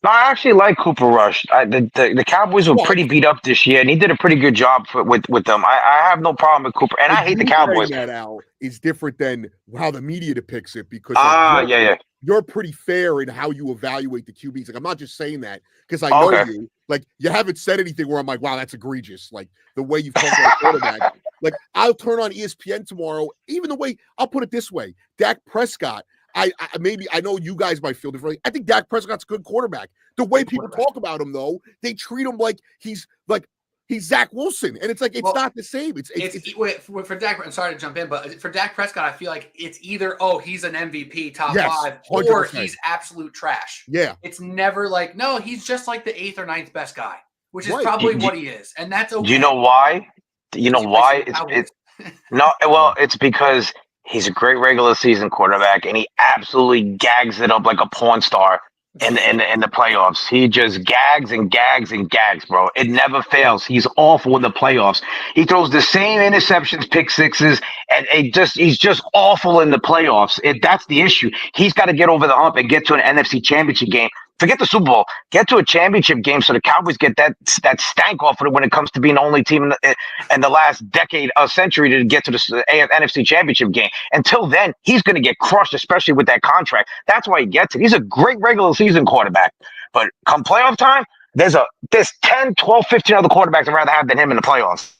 [SPEAKER 1] No, I actually like Cooper Rush. The Cowboys were pretty beat up this year, and he did a pretty good job with them. I have no problem with Cooper, and I hate the Cowboys.
[SPEAKER 2] That out is different than how the media depicts it because you're pretty fair in how you evaluate the QBs. Like I'm not just saying that because I know you. Like you haven't said anything where I'm like, wow, that's egregious. Like the way you've talked about quarterback. Like I'll turn on ESPN tomorrow. Even the way I'll put it this way, Dak Prescott. I know you guys might feel differently. I think Dak Prescott's a good quarterback. The way people talk about him, though, they treat him like he's Zach Wilson, and it's like it's not the same.
[SPEAKER 3] For Dak. I'm sorry to jump in, but for Dak Prescott, I feel like it's either he's an MVP top 5, 100%. Or he's absolute trash.
[SPEAKER 2] Yeah,
[SPEAKER 3] it's never like no, he's just like the 8th or 9th best guy, which is probably what he is, and that's okay.
[SPEAKER 1] Do you know why? It's because he's a great regular season quarterback, and he absolutely gags it up like a porn star in the playoffs. He just gags and gags and gags, bro. It never fails. He's awful in the playoffs. He throws the same interceptions, pick sixes, and he's just awful in the playoffs. That's the issue. He's got to get over the hump and get to an NFC Championship game. Forget the Super Bowl. Get to a championship game so the Cowboys get that stank off of it when it comes to being the only team in the last decade of century to get to the NFC Championship game. Until then, he's going to get crushed, especially with that contract. That's why he gets it. He's a great regular season quarterback. But come playoff time, there's 10, 12, 15 other quarterbacks I'd rather have than him in the playoffs.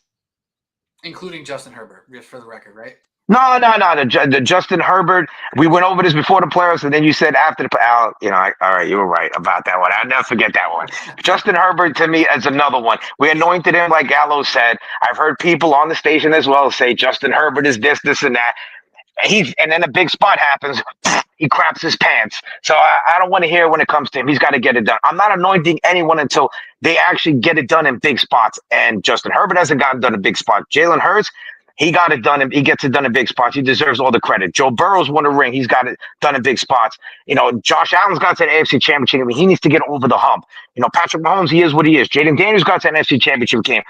[SPEAKER 3] Including Justin Herbert, just for the record, right?
[SPEAKER 1] The Justin Herbert. We went over this before the playoffs, and then you said after the playoffs. All right, you were right about that one. I'll never forget that one. Justin Herbert to me is another one. We anointed him like Gallo said. I've heard people on the station as well say Justin Herbert is this, and that. And then a big spot happens. He craps his pants. So I don't want to hear when it comes to him. He's got to get it done. I'm not anointing anyone until they actually get it done in big spots. And Justin Herbert hasn't gotten done in big spots. Jalen Hurts, he got it done. He gets it done in big spots. He deserves all the credit. Joe Burrow's won a ring. He's got it done in big spots. Josh Allen's got to the AFC Championship game. He needs to get over the hump. Patrick Mahomes, he is what he is. Jaden Daniels got to an NFC Championship game.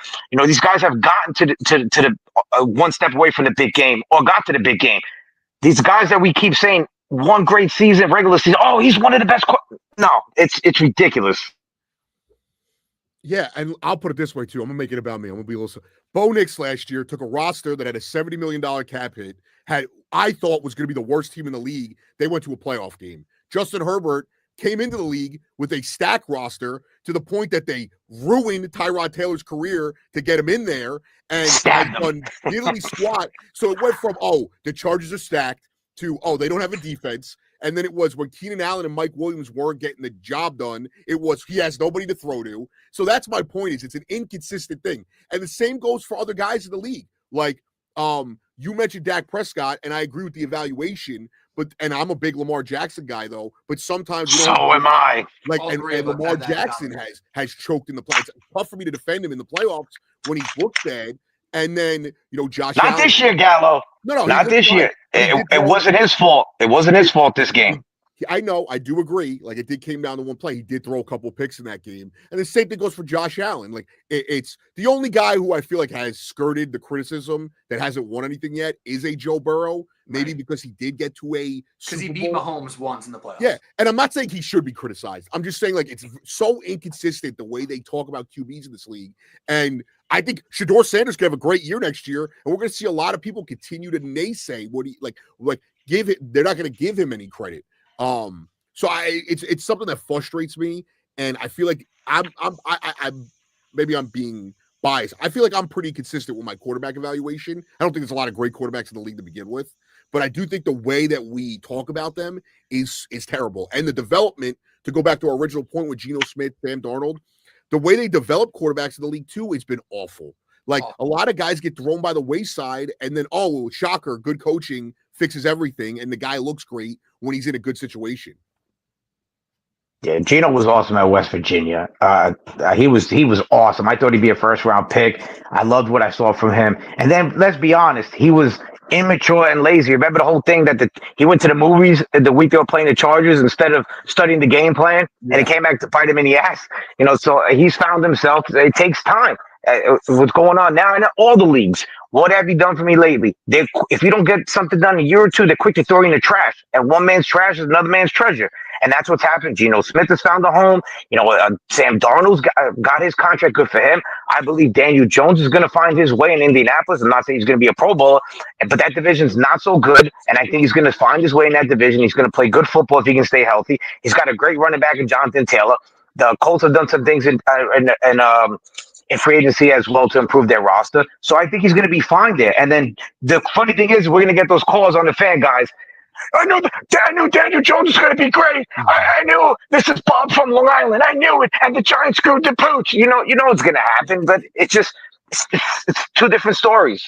[SPEAKER 1] These guys have gotten to the one step away from the big game or got to the big game. These guys that we keep saying one great season, regular season. Oh, he's one of the best. No, it's ridiculous.
[SPEAKER 2] Yeah, and I'll put it this way too. I'm gonna make it about me. I'm gonna be a little. Bo Nix last year took a roster that had a $70 million cap hit. I thought was going to be the worst team in the league. They went to a playoff game. Justin Herbert came into the league with a stack roster to the point that they ruined Tyrod Taylor's career to get him in there and had done nearly squat. So it went from, the Chargers are stacked to, they don't have a defense. And then it was when Keenan Allen and Mike Williams weren't getting the job done, it was he has nobody to throw to. So that's my point is it's an inconsistent thing. And the same goes for other guys in the league. Like you mentioned Dak Prescott, and I agree with the evaluation, and I'm a big Lamar Jackson guy though, but sometimes
[SPEAKER 1] so am I.
[SPEAKER 2] Like and Lamar Jackson has choked in the playoffs. It's tough for me to defend him in the playoffs when he's looked bad. And then, Josh
[SPEAKER 1] Not
[SPEAKER 2] Allen.
[SPEAKER 1] This year, Gallo. No, not this year. It wasn't his fault. It wasn't his fault this game.
[SPEAKER 2] I know. I do agree. Like, it came down to one play. He did throw a couple of picks in that game. And the same thing goes for Josh Allen. Like, it's the only guy who I feel like has skirted the criticism that hasn't won anything yet is a Joe Burrow. Maybe because he did get to a
[SPEAKER 3] because he beat Mahomes once in the playoffs.
[SPEAKER 2] Yeah, and I'm not saying he should be criticized. I'm just saying, like, it's so inconsistent the way they talk about QBs in this league. And I think Shedeur Sanders could have a great year next year, and we're going to see a lot of people continue to naysay what he like give it. They're not going to give him any credit. So it's something that frustrates me, and I feel like I'm maybe I'm being biased. I feel like I'm pretty consistent with my quarterback evaluation. I don't think there's a lot of great quarterbacks in the league to begin with, but I do think the way that we talk about them is terrible. And the development, to go back to our original point with Geno Smith, Sam Darnold, the way they develop quarterbacks in the league too has been awful. Like a lot of guys get thrown by the wayside, and then shocker, good coaching fixes everything, and the guy looks great when he's in a good situation.
[SPEAKER 1] Yeah, Geno was awesome at West Virginia. He was awesome. I thought he'd be a first round pick. I loved what I saw from him. And then let's be honest, he was immature and lazy. Remember the whole thing that he went to the movies the week they were playing the Chargers instead of studying the game plan, and it came back to bite him in the ass. So he's found himself. It takes time. What's going on now in all the leagues? What have you done for me lately? If you don't get something done in a year or two, they're quick to throw you in the trash. And one man's trash is another man's treasure. And that's what's happened. Geno Smith has found a home. Sam Darnold's got his contract. Good for him. I believe Daniel Jones is going to find his way in Indianapolis. I'm not saying he's going to be a Pro Bowler, but that division's not so good. And I think he's going to find his way in that division. He's going to play good football if he can stay healthy. He's got a great running back in Jonathan Taylor. The Colts have done some things in free agency as well to improve their roster. So I think he's going to be fine there. And then the funny thing is, we're going to get those calls on the fan, guys. I knew Daniel Jones was going to be great. I knew this is Bob from Long Island. I knew it. And the Giants screwed the pooch. You know what's going to happen, but it's two different stories.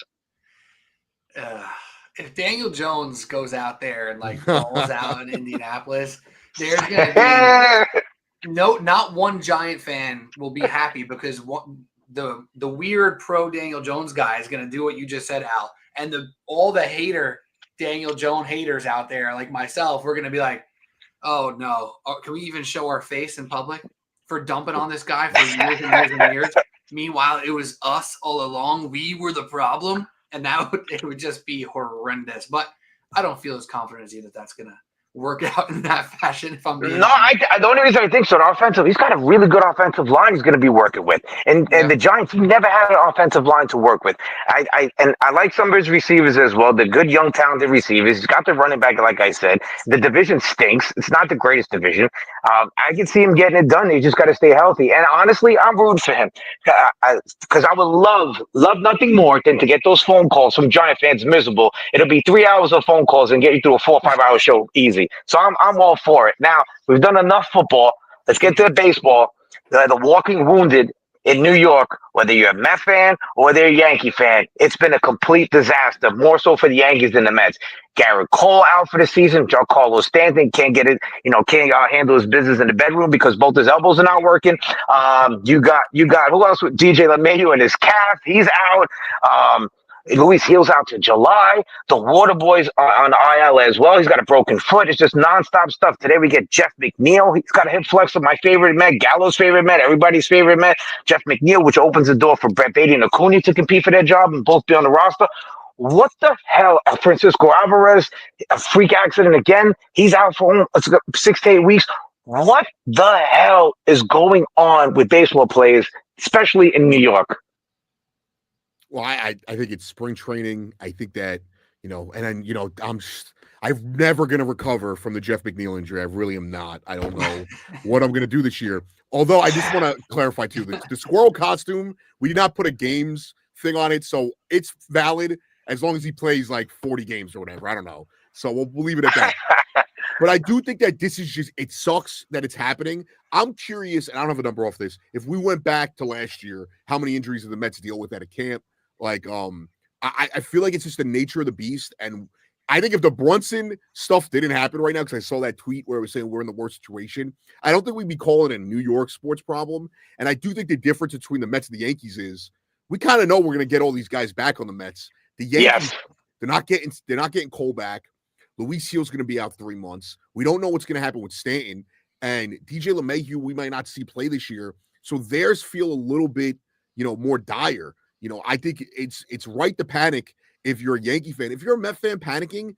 [SPEAKER 3] If Daniel Jones goes out there and balls out in Indianapolis, there's going to be not one Giant fan will be happy because the weird pro Daniel Jones guy is going to do what you just said, Al, and all the Daniel Jones haters out there like myself, we're going to be like, oh no, can we even show our face in public for dumping on this guy for years and years and years? Meanwhile, it was us all along. We were the problem, and it would just be horrendous. But I don't feel as confident as you that's going to work out in that fashion. If I'm being
[SPEAKER 1] No,
[SPEAKER 3] honest.
[SPEAKER 1] the only reason I think so, the offensive, he's got a really good offensive line he's going to be working with. And the Giants, he never had an offensive line to work with. And I like some of his receivers as well. The good, young, talented receivers. He's got the running back, like I said. The division stinks. It's not the greatest division. I can see him getting it done. He just got to stay healthy. And honestly, I'm rooting for him because I would love nothing more than to get those phone calls from Giant fans miserable. It'll be 3 hours of phone calls and get you through a 4 or 5 hour show easy. So I'm all for it. Now, we've done enough football. Let's get to the baseball. The walking wounded in New York, whether you're a Met fan or whether you're a Yankee fan, it's been a complete disaster, more so for the Yankees than the Mets. Garrett Cole out for the season. Giancarlo Stanton can't get it, can't handle his business in the bedroom because both his elbows are not working. You got who else with DJ LeMahieu and his calf? He's out. Luis Heal's out to July. The Water Boy's on IL as well. He's got a broken foot. It's just nonstop stuff. Today we get Jeff McNeil. He's got a hip flexor, my favorite Met, Gallo's favorite Met, everybody's favorite Met, Jeff McNeil, which opens the door for Brett Beatty and Acuna to compete for their job and both be on the roster. What the hell? Francisco Alvarez, a freak accident again. He's out for 6 to 8 weeks. What the hell is going on with baseball players, especially in New York?
[SPEAKER 2] Well, I think it's spring training. I think that, and then, I'm never going to recover from the Jeff McNeil injury. I really am not. I don't know what I'm going to do this year. Although I just want to clarify too, the squirrel costume, we did not put a games thing on it. So it's valid as long as he plays like 40 games or whatever. I don't know. So we'll leave it at that. But I do think that this is it sucks that it's happening. I'm curious, and I don't have a number off this. If we went back to last year, how many injuries did the Mets deal with at a camp? Like, I feel like it's just the nature of the beast. And I think if the Brunson stuff didn't happen right now, because I saw that tweet where it was saying we're in the worst situation, I don't think we'd be calling it a New York sports problem. And I do think the difference between the Mets and the Yankees is we kind of know we're going to get all these guys back on the Mets. The Yankees, they're not getting Cole back. Luis Heal's going to be out 3 months. We don't know what's going to happen with Stanton. And DJ LeMahieu, we might not see play this year. So theirs feel a little bit, more dire. I think it's right to panic if you're a Yankee fan. If you're a Met fan panicking,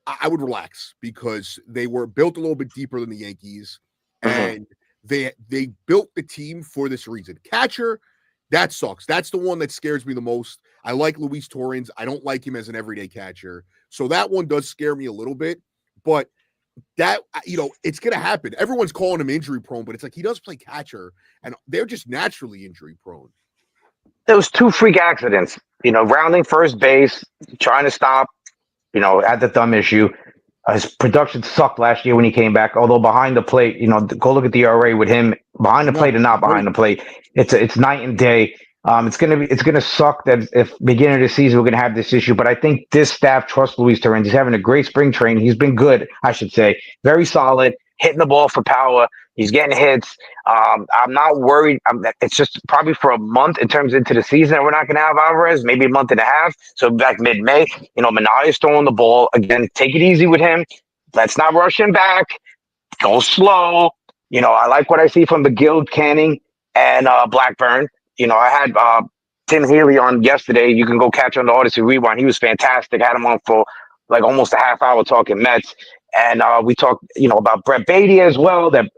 [SPEAKER 2] I would relax because they were built a little bit deeper than the Yankees, and they built the team for this reason. Catcher, that sucks. That's the one that scares me the most. I like Luis Torrens. I don't like him as an everyday catcher. So that one does scare me a little bit, but that, it's going to happen. Everyone's calling him injury prone, but it's like he does play catcher, and they're just naturally injury prone.
[SPEAKER 1] There was 2 freak accidents, rounding first base, trying to stop, at the thumb issue. His production sucked last year when he came back, although behind the plate, go look at the ERA with him behind the plate and not behind the plate. It's night and day. It's gonna suck that if beginning of the season we're gonna have this issue, but I think this staff trusts Luis Torrens. He's having a great spring training. He's been good, I should say, very solid, hitting the ball for power. He's getting hits. I'm not worried. It's just probably for a month in terms into the season that we're not going to have Alvarez, maybe a month and a half. So back mid-May, Manaea's throwing the ball. Again, take it easy with him. Let's not rush him back. Go slow. I like what I see from McGill, Canning, and Blackburn. I had Tim Healy on yesterday. You can go catch on the Odyssey Rewind. He was fantastic. Had him on for like almost a half hour talking Mets. And we talked, about Brett Beatty as well, that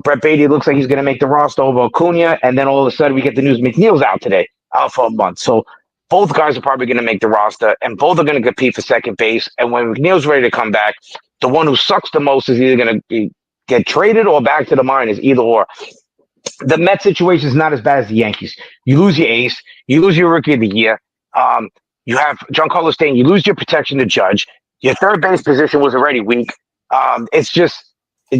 [SPEAKER 1] Brett Beatty looks like he's going to make the roster over Acuna, and then all of a sudden we get the news McNeil's out today, out for a month. So both guys are probably going to make the roster, and both are going to compete for second base. And when McNeil's ready to come back, the one who sucks the most is either going to get traded or back to the minors, either or. The Mets situation is not as bad as the Yankees. You lose your ace, you lose your rookie of the year. You have Giancarlo Stanton, you lose your protection to Judge. Your third base position was already weak. It's just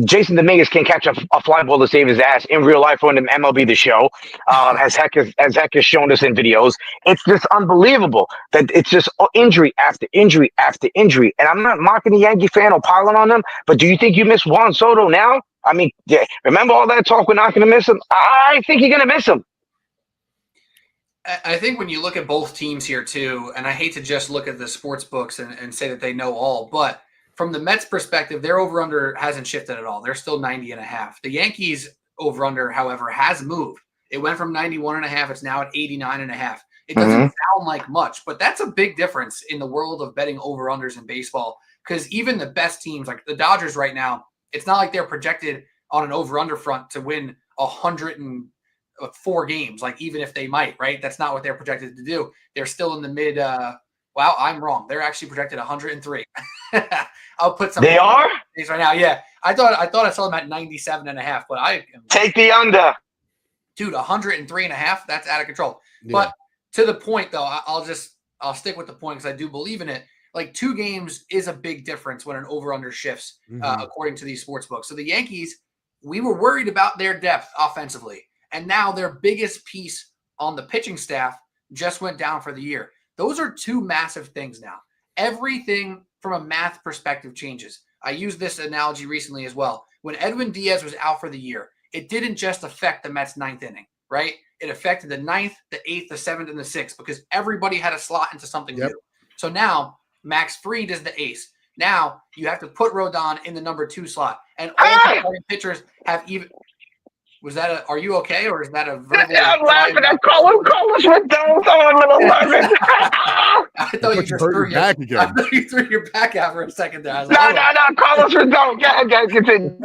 [SPEAKER 1] Jason Dominguez can't catch a fly ball to save his ass in real life on MLB The Show, as heck has shown us in videos. It's just unbelievable that it's just injury after injury after injury. And I'm not mocking the Yankee fan or piling on them, but do you think you miss Juan Soto now? I mean, remember all that talk, we're not going to miss him? I think you're going to miss him.
[SPEAKER 3] I think when you look at both teams here too, and I hate to just look at the sports books and say that they know all, but from the Mets perspective, their over-under hasn't shifted at all. They're still 90.5. The Yankees over-under, however, has moved. It went from 91.5. It's now at 89.5. It doesn't sound like much, but that's a big difference in the world of betting over-unders in baseball because even the best teams, like the Dodgers right now, it's not like they're projected on an over-under front to win 104 games, like even if they might, right? That's not what they're projected to do. They're still in the mid wow, I'm wrong. They're actually projected 103. I'll put some.
[SPEAKER 1] They are?
[SPEAKER 3] Right now. Yeah. I thought I saw them at 97.5, but I
[SPEAKER 1] take the under.
[SPEAKER 3] Dude, 103.5. That's out of control.
[SPEAKER 2] Yeah.
[SPEAKER 3] But to the point though, I'll stick with the point because I do believe in it. Like 2 games is a big difference when an over-under shifts, according to these sports books. So the Yankees, we were worried about their depth offensively, and now their biggest piece on the pitching staff just went down for the year. Those are 2 massive things now. Everything from a math perspective changes. I used this analogy recently as well. When Edwin Diaz was out for the year, it didn't just affect the Mets' 9th inning, right? It affected the 9th, the 8th, the 7th, and the 6th because everybody had a slot into something new. So now Max Fried is the ace. Now you have to put Rodon in the number 2 slot. And all the starting pitchers have even – was that a – are you okay or is that a verbal –
[SPEAKER 1] I'm laughing at Carlos Rodon on 11.
[SPEAKER 3] I thought you just threw your back again. I thought you threw your back out for a second there. I was
[SPEAKER 1] like, no, Carlos Rodon. Guys, continue.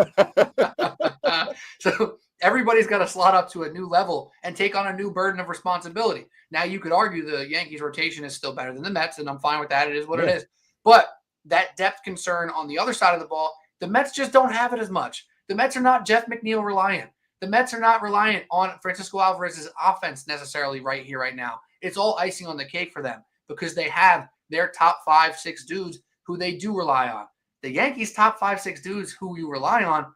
[SPEAKER 3] So everybody's got to slot up to a new level and take on a new burden of responsibility. Now you could argue the Yankees rotation is still better than the Mets, and I'm fine with that. It is what it is. But that depth concern on the other side of the ball, the Mets just don't have it as much. The Mets are not Jeff McNeil reliant. The Mets are not reliant on Francisco Alvarez's offense necessarily right here, right now. It's all icing on the cake for them because they have their top 5, 6 dudes who they do rely on. The Yankees' top 5, 6 dudes who you rely on,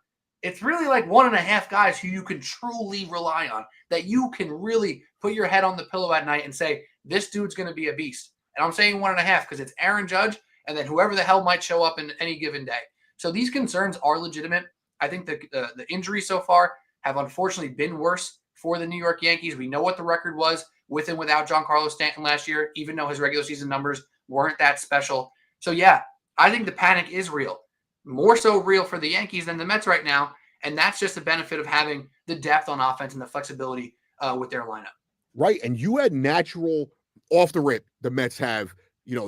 [SPEAKER 3] it's really like 1.5 guys who you can truly rely on, that you can really put your head on the pillow at night and say, this dude's going to be a beast. And I'm saying 1.5 because it's Aaron Judge and then whoever the hell might show up in any given day. So these concerns are legitimate. I think the injuries so far have unfortunately been worse for the New York Yankees. We know what the record was with and without Giancarlo Stanton last year, even though his regular season numbers weren't that special. So yeah, I think the panic is real. More so real for the Yankees than the Mets right now. And that's just the benefit of having the depth on offense and the flexibility with their lineup.
[SPEAKER 2] Right. And you had natural off the rip. The Mets have,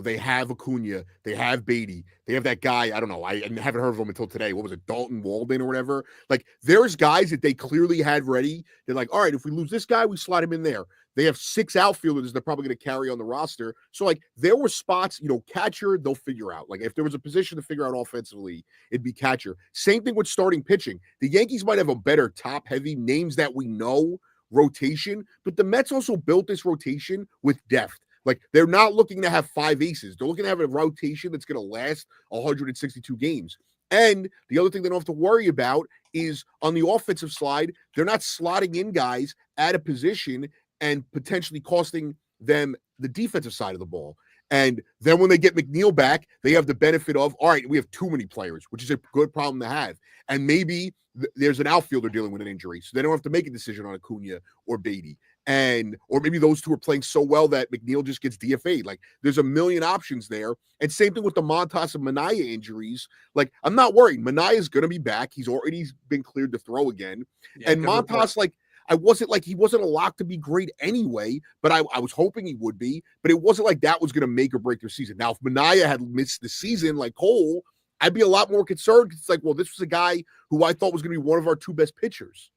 [SPEAKER 2] they have Acuna, they have Beatty, they have that guy. I don't know. I haven't heard of him until today. What was it? Dalton Walden or whatever. Like there's guys that they clearly had ready. They're like, all right, if we lose this guy, we slot him in there. They have 6 outfielders they're probably going to carry on the roster. So like there were spots, catcher, they'll figure out. Like if there was a position to figure out offensively, it'd be catcher. Same thing with starting pitching. The Yankees might have a better top heavy names that we know rotation, but the Mets also built this rotation with depth. Like they're not looking to have 5 aces. They're looking to have a rotation that's going to last 162 games. And the other thing they don't have to worry about is on the offensive slide, they're not slotting in guys at a position and potentially costing them the defensive side of the ball. And then when they get McNeil back, they have the benefit of, all right, we have too many players, which is a good problem to have. And maybe there's an outfielder dealing with an injury, so they don't have to make a decision on Acuna or Beatty. Or maybe those 2 are playing so well that McNeil just gets DFA'd. Like there's a million options there. And same thing with the Montas and Minaya injuries. Like I'm not worried. Manaya's going to be back. He's already been cleared to throw again. Yeah, and Montas, he wasn't a lock to be great anyway, but I was hoping he would be, but it wasn't like that was going to make or break their season. Now, if Minaya had missed the season like Cole, I'd be a lot more concerned. It's like, well, this was a guy who I thought was going to be one of our 2 best pitchers.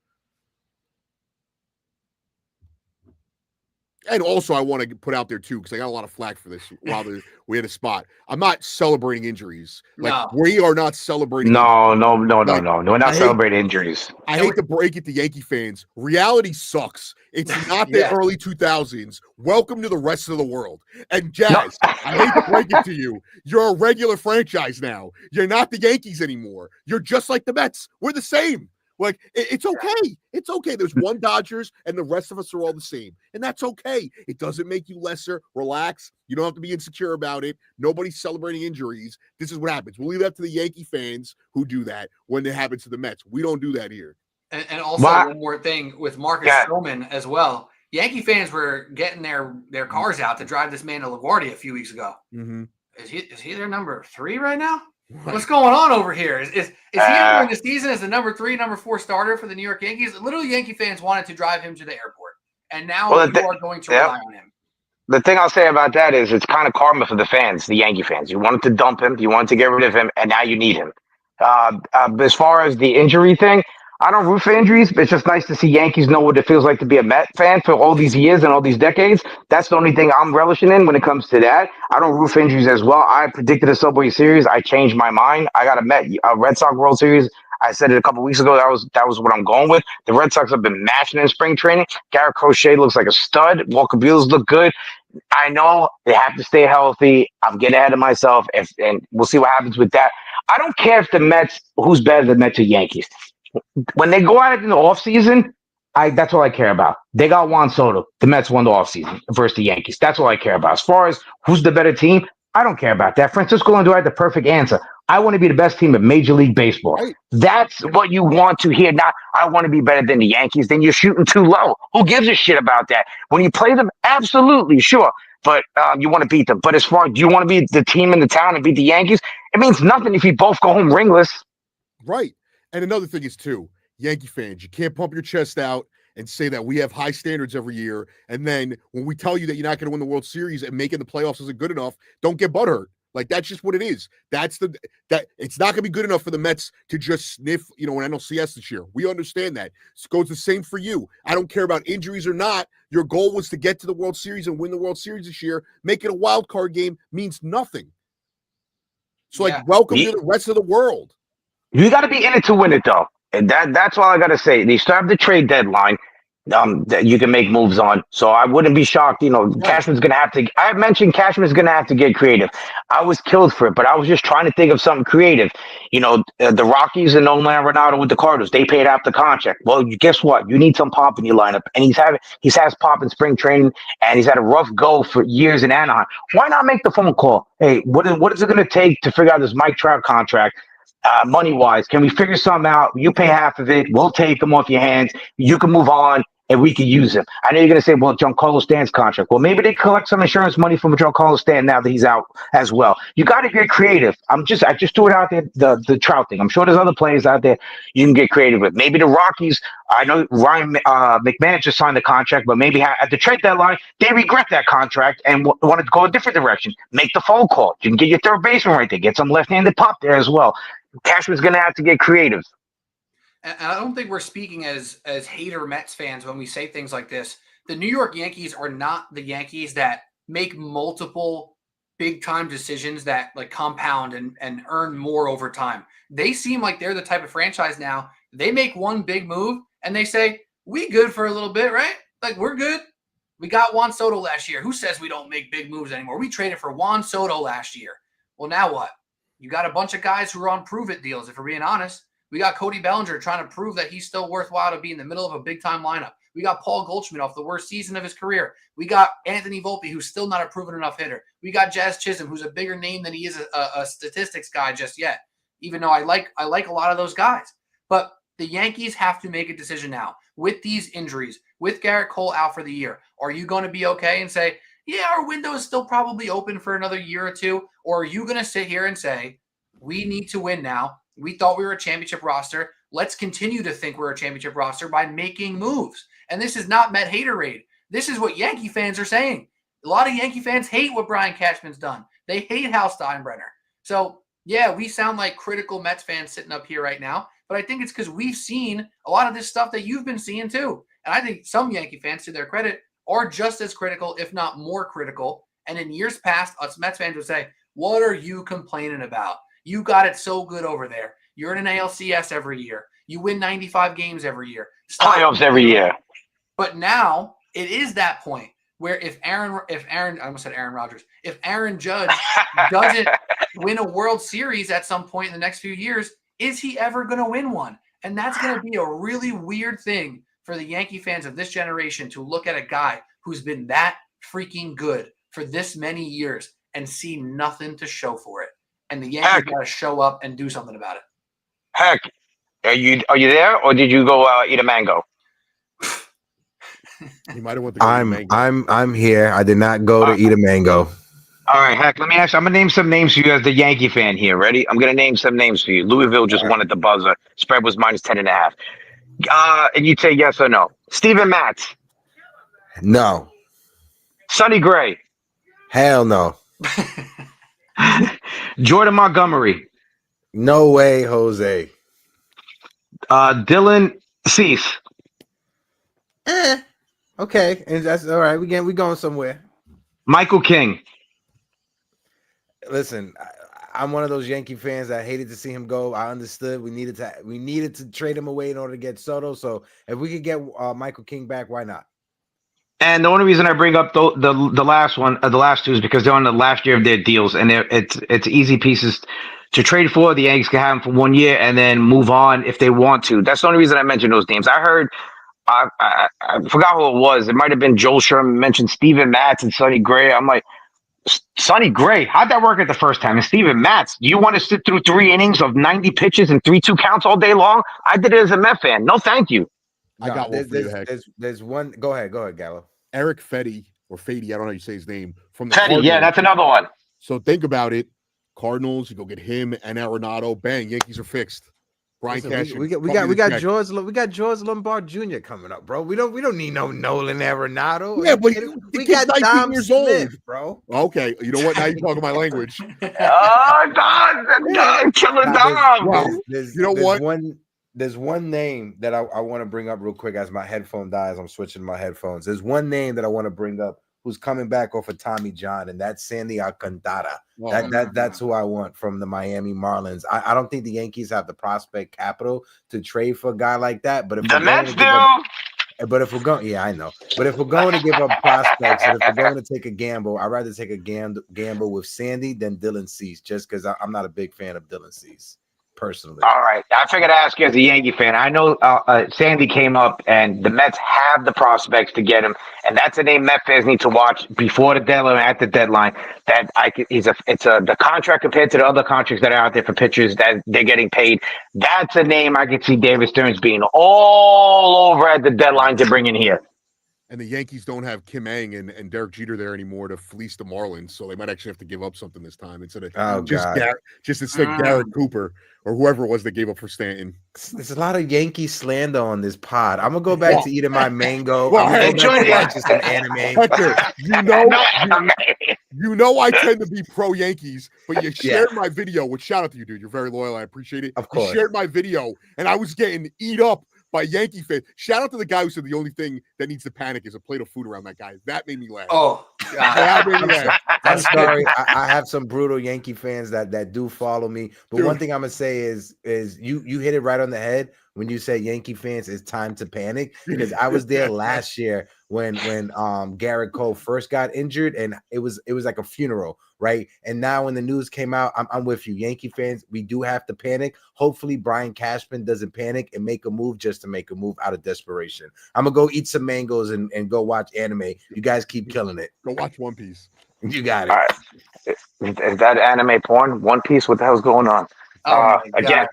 [SPEAKER 2] And also, I want to put out there, too, because I got a lot of flack for this while we had a spot. I'm not celebrating injuries. We are not celebrating
[SPEAKER 1] No. We're not celebrating injuries.
[SPEAKER 2] I hate to break it to Yankee fans. Reality sucks. It's not the early 2000s. Welcome to the rest of the world. And Jazz, I hate to break it to you. You're a regular franchise now. You're not the Yankees anymore. You're just like the Mets. We're the same. Like, it's okay. It's okay. There's one Dodgers, and the rest of us are all the same. And that's okay. It doesn't make you lesser. Relax. You don't have to be insecure about it. Nobody's celebrating injuries. This is what happens. We'll leave that to the Yankee fans who do that when it happens to the Mets. We don't do that here.
[SPEAKER 3] And also one more thing with Marcus Stroman as well. Yankee fans were getting their cars out to drive this man to LaGuardia a few weeks ago.
[SPEAKER 2] Mm-hmm.
[SPEAKER 3] Is he their number 3 right now? What's going on over here? Is he entering the season as the number 3, number 4 starter for the New York Yankees? Literally, Yankee fans wanted to drive him to the airport, and now you are going to rely on him.
[SPEAKER 1] the thing I'll say about that is it's kind of karma for the fans, the Yankee fans. You wanted to dump him, you wanted to get rid of him, and now you need him. As far as the injury thing, I don't root for injuries, but it's just nice to see Yankees know what it feels like to be a Met fan for all these years and all these decades. That's the only thing I'm relishing in when it comes to that. I don't root for injuries as well. I predicted a Subway Series. I changed my mind. I got a Red Sox World Series. I said it a couple weeks ago. That was what I'm going with. The Red Sox have been mashing in spring training. Garrett Crochet looks like a stud. Walker Buehler's look good. I know they have to stay healthy. I'm getting ahead of myself, and we'll see what happens with that. I don't care if the Mets, who's better, the Mets or Yankees. When they go out in the offseason, that's all I care about. They got Juan Soto. The Mets won the offseason versus the Yankees. That's all I care about. As far as who's the better team, I don't care about that. Francisco Lindor had the perfect answer. I want to be the best team in Major League Baseball.
[SPEAKER 2] Right.
[SPEAKER 1] That's what you want to hear. Not, I want to be better than the Yankees. Then you're shooting too low. Who gives a shit about that? When you play them, absolutely, sure. But you want to beat them. But as far as do you want to be the team in the town and beat the Yankees, it means nothing if you both go home ringless.
[SPEAKER 2] Right. And another thing is, too, Yankee fans, you can't pump your chest out and say that we have high standards every year. And then when we tell you that you're not going to win the World Series and making the playoffs isn't good enough, don't get butthurt. Like, that's just what it is. That it's not going to be good enough for the Mets to just sniff, an NLCS this year. We understand that. It goes the same for you. I don't care about injuries or not. Your goal was to get to the World Series and win the World Series this year. Make it a wild card game means nothing. So, welcome to the rest of the world.
[SPEAKER 1] You got to be in it to win it, though. And that's all I got to say. They still have the trade deadline that you can make moves on. So I wouldn't be shocked. Cashman's going to have to – I mentioned Cashman's going to have to get creative. I was killed for it, but I was just trying to think of something creative. The Rockies and Nolan Arenado with the Cardinals, they paid out the contract. Well, guess what? You need some pop in your lineup. And he has pop in spring training, and he's had a rough go for years in Anaheim. Why not make the phone call? Hey, what is it going to take to figure out this Mike Trout contract? Money-wise, can we figure something out? You pay half of it. We'll take him off your hands. You can move on, and we can use him. I know you're going to say, well, Giancarlo Stanton's contract. Well, maybe they collect some insurance money from Giancarlo Stanton now that he's out as well. You got to get creative. I just threw it out there, the Trout thing. I'm sure there's other players out there you can get creative with. Maybe the Rockies, I know Ryan McMahon just signed the contract, but maybe at the trade deadline, they regret that contract and wanted to go a different direction. Make the phone call. You can get your third baseman right there. Get some left-handed pop there as well. Cashman's going to have to get creative.
[SPEAKER 3] And I don't think we're speaking as hater Mets fans when we say things like this. The New York Yankees are not the Yankees that make multiple big-time decisions that compound and earn more over time. They seem like they're the type of franchise now. They make one big move, and they say, we good for a little bit, right? We're good. We got Juan Soto last year. Who says we don't make big moves anymore? We traded for Juan Soto last year. Well, now what? You got a bunch of guys who are on prove-it deals, if we're being honest. We got Cody Bellinger trying to prove that he's still worthwhile to be in the middle of a big-time lineup. We got Paul Goldschmidt off the worst season of his career. We got Anthony Volpe, who's still not a proven enough hitter. We got Jazz Chisholm, who's a bigger name than he is a statistics guy just yet, even though I like a lot of those guys. But the Yankees have to make a decision now. With these injuries, with Garrett Cole out for the year, are you going to be okay and say, yeah, our window is still probably open for another year or two? Or are you going to sit here and say, we need to win now. We thought we were a championship roster. Let's continue to think we're a championship roster by making moves. And this is not Met haterade. This is what Yankee fans are saying. A lot of Yankee fans hate what Brian Cashman's done. They hate Hal Steinbrenner. So, yeah, we sound like critical Mets fans sitting up here right now. But I think it's because we've seen a lot of this stuff that you've been seeing too. And I think some Yankee fans, to their credit, are just as critical, if not more critical. And in years past, us Mets fans would say, what are you complaining about? You got it so good over there. You're in an ALCS every year. You win 95 games every year.
[SPEAKER 1] Playoffs every year.
[SPEAKER 3] But now it is that point where if Aaron Judge doesn't win a World Series at some point in the next few years, is he ever going to win one? And that's going to be a really weird thing for the Yankee fans of this generation to look at a guy who's been that freaking good for this many years and see nothing to show for it. And the Yankees got to show up and do something about it.
[SPEAKER 1] Heck, are you there, or did you go eat a mango?
[SPEAKER 2] You might have went to go eat a mango.
[SPEAKER 4] I'm here. I did not go to eat a mango.
[SPEAKER 1] All right, Heck, let me ask you. I'm gonna name some names for you as the Yankee fan here. Ready? I'm gonna name some names for you. Louisville just won at the buzzer. Spread was -10.5. And you'd say yes or no. Steven Matz.
[SPEAKER 4] No.
[SPEAKER 1] Sonny Gray,
[SPEAKER 4] Hell no.
[SPEAKER 1] Jordan Montgomery,
[SPEAKER 4] No way, Jose.
[SPEAKER 1] Dylan Cease,
[SPEAKER 4] Okay, and that's all right. We going somewhere.
[SPEAKER 1] Michael King.
[SPEAKER 4] Listen, I'm one of those Yankee fans that hated to see him go. I understood we needed to trade him away in order to get Soto. So if we could get Michael King back, why not?
[SPEAKER 1] And the only reason I bring up the last one, the last two, is because they're on the last year of their deals, and it's easy pieces to trade for. The Yankees can have them for 1 year and then move on if they want to. That's the only reason I mentioned those names. I heard, I forgot who it was. It might have been Joel Sherman mentioned Steven Matz and Sonny Gray. I'm like, Sonny Gray, how'd that work at the first time? And Steven Matz, you want to sit through 3 innings of 90 pitches and 3-2 counts all day long? I did it as a Met fan. No, thank you.
[SPEAKER 2] I got one for you, Heck.
[SPEAKER 4] There's one. Go ahead, Gallo.
[SPEAKER 2] Eric Fetty or Fady, I don't know how you say his name, from the
[SPEAKER 1] Teddy,
[SPEAKER 2] Cardinals.
[SPEAKER 1] yeah, that's another one.
[SPEAKER 2] So think about it. Cardinals, you go get him and Arenado. Bang, Yankees are fixed. Brian Cash.
[SPEAKER 4] We got George Lombard Jr. coming up, bro. We don't need no Nolan Arenado.
[SPEAKER 2] Yeah, but
[SPEAKER 4] we got
[SPEAKER 2] 19
[SPEAKER 4] Dom
[SPEAKER 2] years
[SPEAKER 4] Smith,
[SPEAKER 2] old,
[SPEAKER 4] bro.
[SPEAKER 2] Okay, you know what? Now you're talking my language.
[SPEAKER 1] Oh, God, killer Dom.
[SPEAKER 4] There's one name that I want to bring up real quick as my headphone dies. I'm switching my headphones. There's one name that I want to bring up who's coming back off of Tommy John, and that's Sandy Alcantara. That's who I want from the Miami Marlins. I don't think the Yankees have the prospect capital to trade for a guy like that. But if
[SPEAKER 1] the Mets do.
[SPEAKER 4] But if we're going, yeah, I know. But if we're going to give up prospects, and if we're going to take a gamble, I'd rather take a gamble with Sandy than Dylan Cease, just because I'm not a big fan of Dylan Cease. Personally.
[SPEAKER 1] All right. I figured to ask you as a Yankee fan. I know Sandy came up and the Mets have the prospects to get him. And that's a name Met fans need to watch before the deadline, at the deadline. That the contract compared to the other contracts that are out there for pitchers that they're getting paid. That's a name I could see David Stearns being all over at the deadline to bring in here.
[SPEAKER 2] And the Yankees don't have Kim Ng and Derek Jeter there anymore to fleece the Marlins, so they might actually have to give up something this time instead of Garrett Cooper or whoever it was that gave up for Stanton.
[SPEAKER 4] There's a lot of Yankee slander on this pod. I'm gonna go back to eating my mango.
[SPEAKER 2] Well,
[SPEAKER 4] I'm gonna go back to watching some anime.
[SPEAKER 2] Hector, you know I tend to be pro Yankees, but you shared my video. Which shout out to you, dude. You're very loyal. I appreciate it.
[SPEAKER 4] Of course,
[SPEAKER 2] you shared my video, and I was getting eat up by Yankee fans. Shout out to the guy who said the only thing that needs to panic is a plate of food around that guy. That made me laugh.
[SPEAKER 3] Oh,
[SPEAKER 2] that made me laugh.
[SPEAKER 4] I'm sorry. I have some brutal Yankee fans that do follow me. But one thing I'm gonna say is you hit it right on the head when you say Yankee fans, it's time to panic. Because I was there last year when Garrett Cole first got injured, and it was like a funeral, right? And now when the news came out, I'm with you. Yankee fans, we do have to panic. Hopefully Brian Cashman doesn't panic and make a move just to make a move out of desperation. I'm gonna go eat some mangoes and go watch anime. You guys keep killing it.
[SPEAKER 2] Go watch One Piece.
[SPEAKER 4] You got it.
[SPEAKER 1] All right. Is that anime porn? One Piece? What the hell's going on? Again.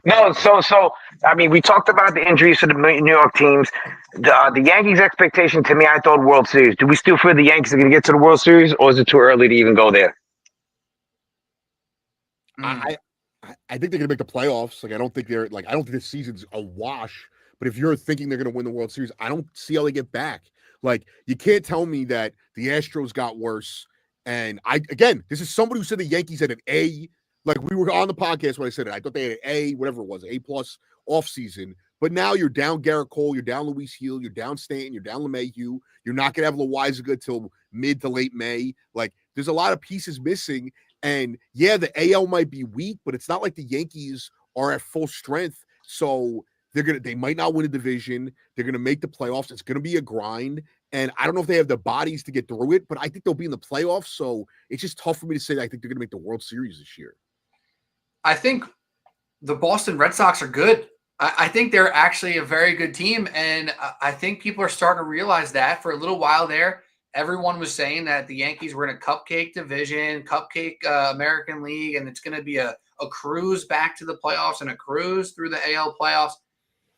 [SPEAKER 1] No, so I mean, we talked about the injuries to the New York teams. The Yankees' expectation to me, I thought World Series. Do we still feel the Yankees are going to get to the World Series, or is it too early to even go there?
[SPEAKER 2] I think they're going to make the playoffs. I don't think this season's a wash. But if you're thinking they're going to win the World Series, I don't see how they get back. You can't tell me that the Astros got worse. And this is somebody who said the Yankees had an A. We were on the podcast when I said it. I thought they had an A, whatever it was, A+ offseason. But now you're down Garrett Cole, you're down Luis Gil, you're down Stanton, you're down LeMahieu. You're not going to have Loaizaga till mid to late May. There's a lot of pieces missing. And, yeah, the AL might be weak, but it's not like the Yankees are at full strength. So they might not win a division. They're going to make the playoffs. It's going to be a grind. And I don't know if they have the bodies to get through it, but I think they'll be in the playoffs. So it's just tough for me to say that I think they're going to make the World Series this year.
[SPEAKER 3] I think the Boston Red Sox are good. I think they're actually a very good team. And I think people are starting to realize that. For a little while there, everyone was saying that the Yankees were in a cupcake division, cupcake American League, and it's going to be a cruise back to the playoffs and a cruise through the AL playoffs.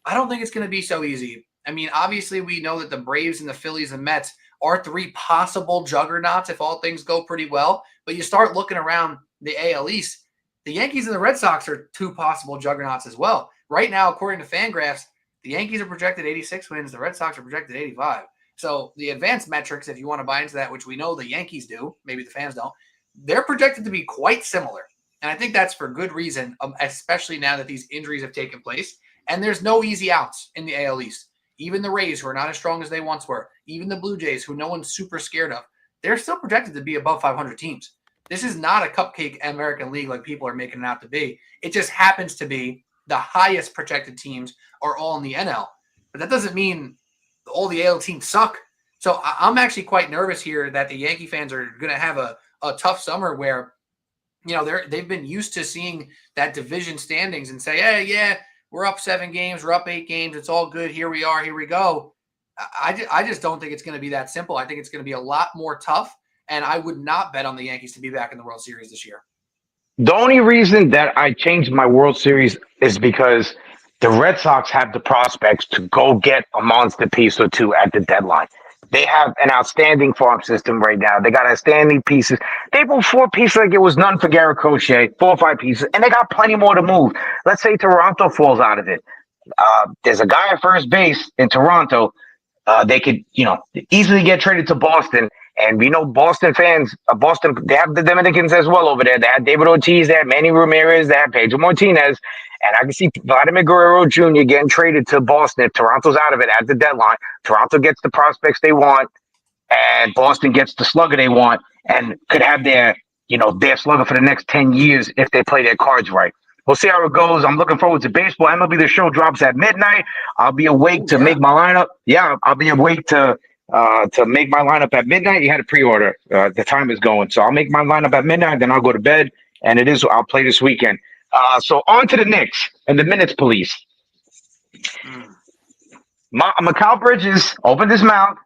[SPEAKER 3] I don't think it's going to be so easy. I mean, obviously, we know that the Braves and the Phillies and Mets are 3 possible juggernauts if all things go pretty well. But you start looking around the AL East, the Yankees and the Red Sox are 2 possible juggernauts as well. Right now, according to Fangraphs, the Yankees are projected 86 wins. The Red Sox are projected 85. So the advanced metrics, if you want to buy into that, which we know the Yankees do, maybe the fans don't, they're projected to be quite similar. And I think that's for good reason, especially now that these injuries have taken place. And there's no easy outs in the AL East. Even the Rays, who are not as strong as they once were, even the Blue Jays, who no one's super scared of, they're still projected to be above 500 teams. This is not a cupcake American League like people are making it out to be. It just happens to be the highest projected teams are all in the NL. But that doesn't mean all the AL teams suck. So I'm actually quite nervous here that the Yankee fans are going to have a tough summer where, they've been used to seeing that division standings and say, hey, yeah, we're up 7 games, we're up 8 games, it's all good, here we are, here we go. I just don't think it's going to be that simple. I think it's going to be a lot more tough, and I would not bet on the Yankees to be back in the World Series this year.
[SPEAKER 1] The only reason that I changed my World Series is because the Red Sox have the prospects to go get a monster piece or two at the deadline. They have an outstanding farm system right now. They got outstanding pieces. They moved 4 pieces like it was none for Gerrit, 4 or 5 pieces, and they got plenty more to move. Let's say Toronto falls out of it. There's a guy at first base in Toronto. They could, easily get traded to Boston. And we know Boston fans, they have the Dominicans as well over there. They had David Ortiz, they had Manny Ramirez, they had Pedro Martinez. And I can see Vladimir Guerrero Jr. getting traded to Boston if Toronto's out of it at the deadline. Toronto gets the prospects they want, and Boston gets the slugger they want, and could have their slugger for the next 10 years if they play their cards right. We'll see how it goes. I'm looking forward to baseball. MLB The Show drops at midnight. I'll be awake to make my lineup. Yeah, I'll be awake to make my lineup at midnight. You had a pre-order. The time is going. So I'll make my lineup at midnight, then I'll go to bed, and I'll play this weekend. So on to the Knicks and the minutes police. Mikal Bridges opened his mouth,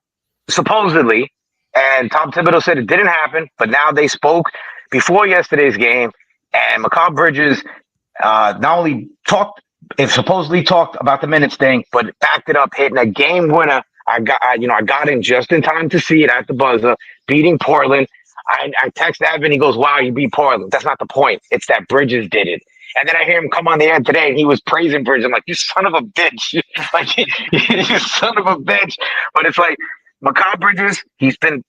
[SPEAKER 1] supposedly, and Tom Thibodeau said it didn't happen, but now they spoke before yesterday's game, and Mikal Bridges not only supposedly talked about the minutes thing, but backed it up, hitting a game winner. I got in just in time to see it at the buzzer, beating Portland. I text Evan, he goes, "Wow, you beat Portland." That's not the point. It's that Bridges did it. And then I hear him come on the air today, and he was praising Bridges. I'm like, "You son of a bitch!" Like, you son of a bitch. But it's like Mikal Bridges. He's been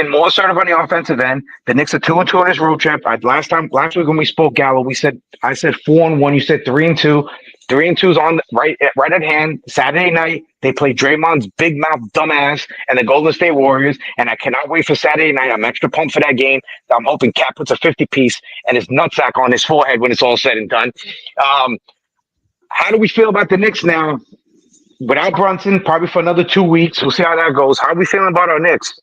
[SPEAKER 1] more assertive on the offensive end. The Knicks are 2-2 on this road trip. Last week when we spoke, Gallo, I said 4-1. You said 3-2. 3-2's on right at hand. Saturday night, they play Draymond's big mouth dumbass and the Golden State Warriors. And I cannot wait for Saturday night. I'm extra pumped for that game. I'm hoping Cat puts a 50-piece and his nutsack on his forehead when it's all said and done. How do we feel about the Knicks now? Without Brunson, probably for another 2 weeks. We'll see how that goes. How are we feeling about our Knicks?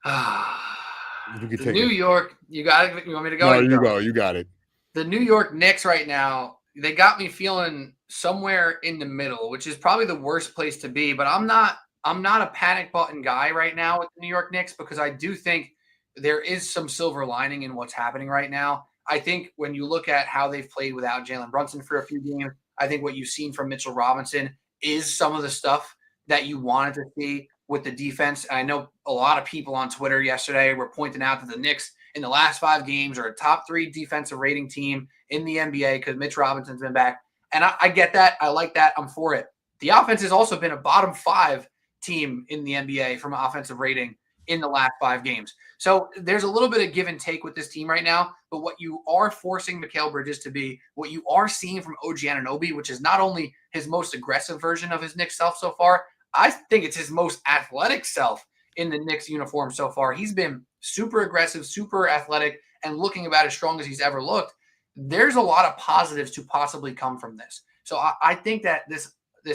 [SPEAKER 3] The New York, you want me to go?
[SPEAKER 2] No, you go. You got it.
[SPEAKER 3] The New York Knicks right now, they got me feeling somewhere in the middle, which is probably the worst place to be. But I'm not a panic button guy right now with the New York Knicks, because I do think there is some silver lining in what's happening right now. I think when you look at how they've played without Jalen Brunson for a few games, I think what you've seen from Mitchell Robinson is some of the stuff that you wanted to see with the defense. I know a lot of people on Twitter yesterday were pointing out that the Knicks in the last 5 games are a top 3 defensive rating team in the NBA because Mitch Robinson's been back. And I get that. I like that. I'm for it. The offense has also been a bottom 5 team in the NBA from offensive rating in the last 5 games. So there's a little bit of give and take with this team right now. But what you are forcing Mikal Bridges to be, what you are seeing from OG Anunoby, which is not only his most aggressive version of his Knicks self so far, I think it's his most athletic self in the Knicks uniform so far. He's been super aggressive, super athletic, and looking about as strong as he's ever looked. There's a lot of positives to possibly come from this. So I think that this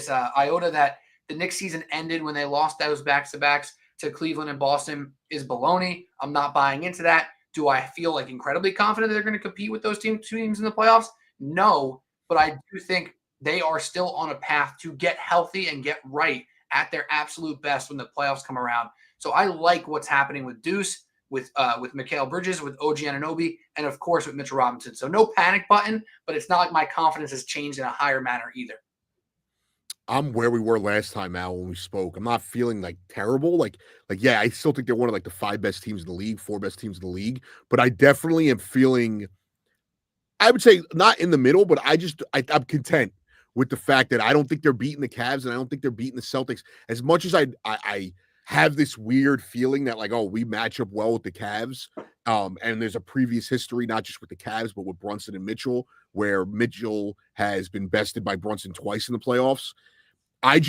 [SPEAKER 3] iota that the Knicks season ended when they lost those back-to-backs to Cleveland and Boston is baloney. I'm not buying into that. Do I feel like incredibly confident that they're going to compete with those two teams in the playoffs? No, but I do think they are still on a path to get healthy and get right at their absolute best when the playoffs come around. So I like what's happening with Deuce, with Mikal Bridges, with OG Anunoby, and of course with Mitchell Robinson. So no panic button, but it's not like my confidence has changed in a higher manner either.
[SPEAKER 2] I'm where we were last time, Al, when we spoke. I'm not feeling like terrible. Like, yeah, I still think they're one of like the 5 best teams in the league, 4 best teams in the league. But I definitely am feeling, I would say not in the middle, but I'm content with the fact that I don't think they're beating the Cavs and I don't think they're beating the Celtics. As much as I have this weird feeling that, like, oh, we match up well with the Cavs. And there's a previous history, not just with the Cavs, but with Brunson and Mitchell, where Mitchell has been bested by Brunson twice in the playoffs. I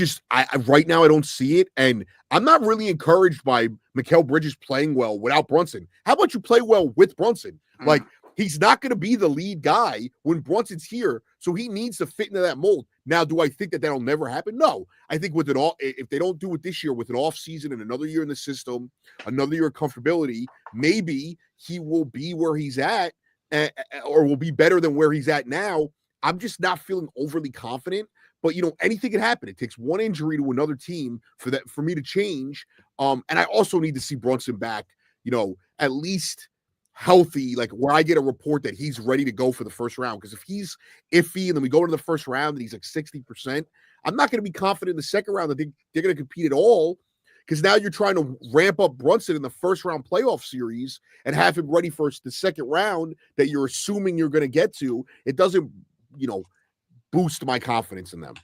[SPEAKER 2] right now I don't see it, and I'm not really encouraged by Mikal Bridges playing well without Brunson. How about you play well with Brunson? Like, he's not going to be the lead guy when Brunson's here, so he needs to fit into that mold. Now, do I think that that'll never happen? No. I think with it all, if they don't do it this year, with an off season and another year in the system, another year of comfortability, maybe he will be where he's at, or will be better than where he's at now. I'm just not feeling overly confident. But, you know, anything can happen. It takes one injury to another team for me to change. And I also need to see Brunson back, you know, at least healthy, like where I get a report that he's ready to go for the first round. Because if he's iffy and then we go to the first round and he's like 60%, I'm not going to be confident in the second round that they're going to compete at all. Because now you're trying to ramp up Brunson in the first round playoff series and have him ready for the second round that you're assuming you're going to get to. It doesn't, you know, boost my confidence in them.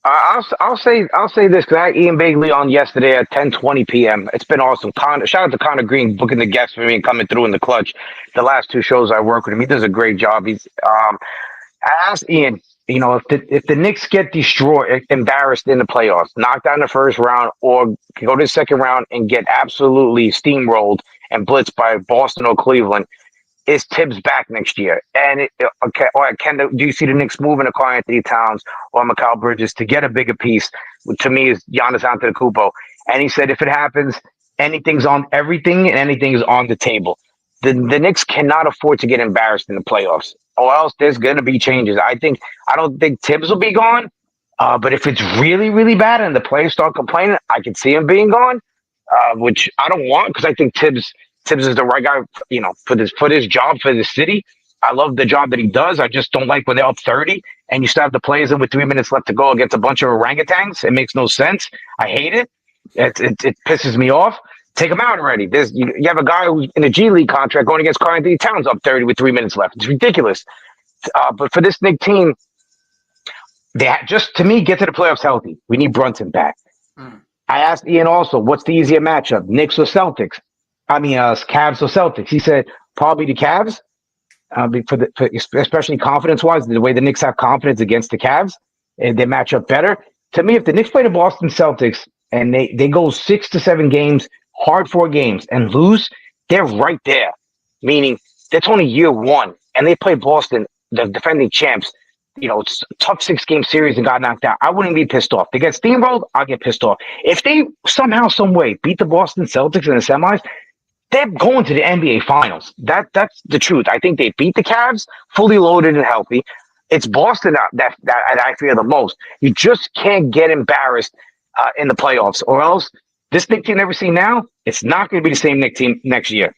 [SPEAKER 1] I'll say this because I had Ian Bagley on yesterday at 10:20 p.m. It's been awesome. Shout out to Connor Green booking the guests for me and coming through in the clutch. The last two shows I work with him, he does a great job. I asked Ian, you know, if the Knicks get destroyed, embarrassed in the playoffs, knocked out in the first round, or go to the second round and get absolutely steamrolled and blitzed by Boston or Cleveland, is Tibbs back next year? And do you see the Knicks moving to Karl Anthony Towns or Mikal Bridges to get a bigger piece? To me, is Giannis Antetokounmpo. And he said, if it happens, everything and anything is on the table. The Knicks cannot afford to get embarrassed in the playoffs, or else there's going to be changes. I don't think Tibbs will be gone, but if it's really, really bad and the players start complaining, I could see him being gone, which I don't want, because I think Tibbs is the right guy, you know, for this job, for this city. I love the job that he does. I just don't like when they're up 30 and you still have the players in with 3 minutes left to go against a bunch of orangutans. It makes no sense. I hate it. It pisses me off. Take him out already. You have a guy who's in a G League contract going against Karl Anthony Towns up 30 with 3 minutes left. It's ridiculous. But for this Knicks team, just to me, get to the playoffs healthy. We need Brunson back. I asked Ian also, what's the easier matchup, Knicks or Celtics? Cavs or Celtics. He said probably the Cavs, especially confidence-wise, the way the Knicks have confidence against the Cavs, and they match up better. To me, if the Knicks play the Boston Celtics and they go 6 to 7 games, hard-fought games, and lose, they're right there. Meaning, that's only year one, and they play Boston, the defending champs. You know, it's a tough 6-game series and got knocked out. I wouldn't be pissed off. They get steamrolled, I'll get pissed off. If they somehow, some way beat the Boston Celtics in the semis, they're going to the NBA Finals. That's the truth. I think they beat the Cavs, fully loaded and healthy. It's Boston that I fear the most. You just can't get embarrassed in the playoffs, or else this Knicks team never seen now, it's not going to be the same Knicks team next year.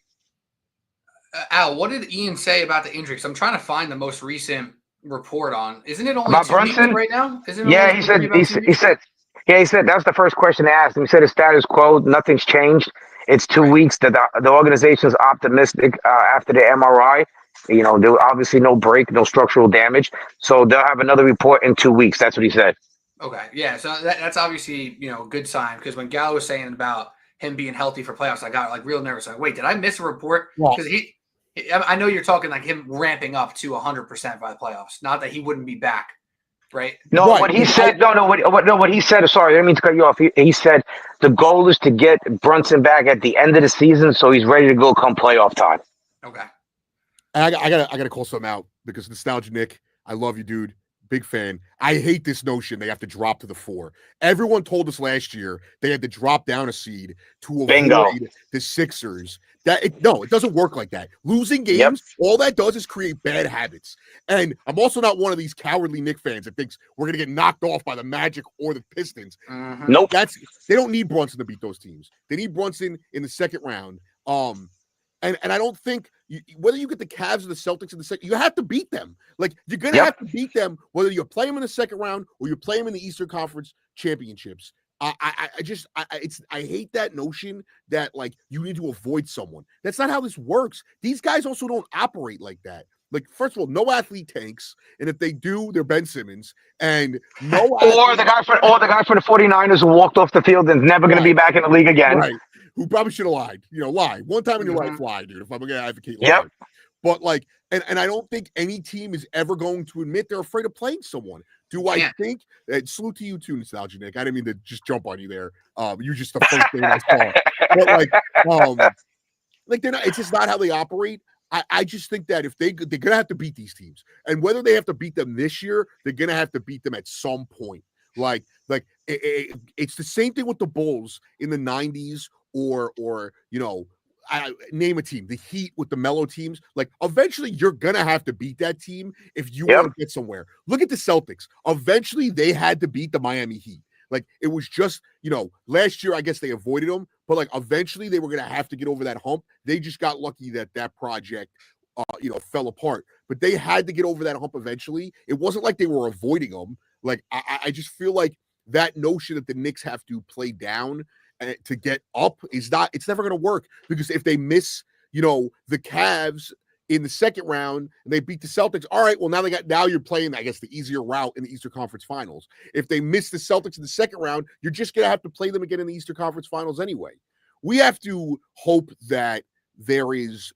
[SPEAKER 3] Al, what did Ian say about the injury? 'Cause I'm trying to find the most recent report on. Isn't it only
[SPEAKER 1] about
[SPEAKER 3] 2 weeks
[SPEAKER 1] Brunson
[SPEAKER 3] right now?
[SPEAKER 1] Yeah, he said that's the first question they asked him. He said it's status quo, nothing's changed. It's 2 weeks. That the organization is optimistic after the MRI. You know, there was obviously no break, no structural damage, so they'll have another report in 2 weeks. That's what he said.
[SPEAKER 3] Okay, yeah. So that's obviously, you know, a good sign, because when Gallo was saying about him being healthy for playoffs, I got like real nervous. Like, wait, did I miss a report? Because I know you're talking like him ramping up to 100% by the playoffs. Not that he wouldn't be back, right?
[SPEAKER 1] No, right. What he said. What he said. Sorry, I didn't mean to cut you off. He said the goal is to get Brunson back at the end of the season, so he's ready to go come playoff time.
[SPEAKER 3] Okay.
[SPEAKER 2] I gotta call something out, because Nostalgia Nick, I love you, dude. Big fan. I hate this notion they have to drop to the 4. Everyone told us last year they had to drop down a seed to avoid the Sixers. It doesn't work like that. Losing games, all that does is create bad habits. And I'm also not one of these cowardly Knicks fans that thinks we're gonna get knocked off by the Magic or the Pistons.
[SPEAKER 3] Mm-hmm.
[SPEAKER 1] Nope.
[SPEAKER 2] They don't need Brunson to beat those teams. They need Brunson in the second round. And I don't think whether you get the Cavs or the Celtics in the second, you have to beat them. Like, you're going to have to beat them, whether you play them in the second round or you play them in the Eastern Conference Championships. I hate that notion that, like, you need to avoid someone. That's not how this works. These guys also don't operate like that. Like, first of all, no athlete tanks, and if they do, they're Ben Simmons, and no
[SPEAKER 1] Or the guy for the 49ers who walked off the field and is never going to be back in the league again.
[SPEAKER 2] Right. Who probably should have lied. Lie. One time in your life, lie, dude. If I'm going to advocate lie.
[SPEAKER 1] Yep.
[SPEAKER 2] But like, and I don't think any team is ever going to admit they're afraid of playing someone. Do I think? Salute to you too, Nostalgia Nick. I didn't mean to just jump on you there. You just the first thing I saw. But like they're not. It's just not how they operate. I just think that if they're gonna have to beat these teams, and whether they have to beat them this year, they're gonna have to beat them at some point. It's the same thing with the Bulls in the '90s, or name a team, the Heat with the mellow teams. Like, eventually you're gonna have to beat that team if you want to get somewhere. Look at the Celtics. Eventually they had to beat the Miami Heat. Like, it was just, last year I guess they avoided them, but like eventually they were gonna have to get over that hump. They just got lucky that project fell apart, but they had to get over that hump eventually. It wasn't like they were avoiding them. Like, I just feel like that notion that the Knicks have to play down to get up it's never going to work, because if they miss, the Cavs in the second round and they beat the Celtics, all right, well, now you're playing, I guess, the easier route in the Eastern Conference Finals. If they miss the Celtics in the second round, you're just going to have to play them again in the Eastern Conference Finals anyway. We have to hope that there is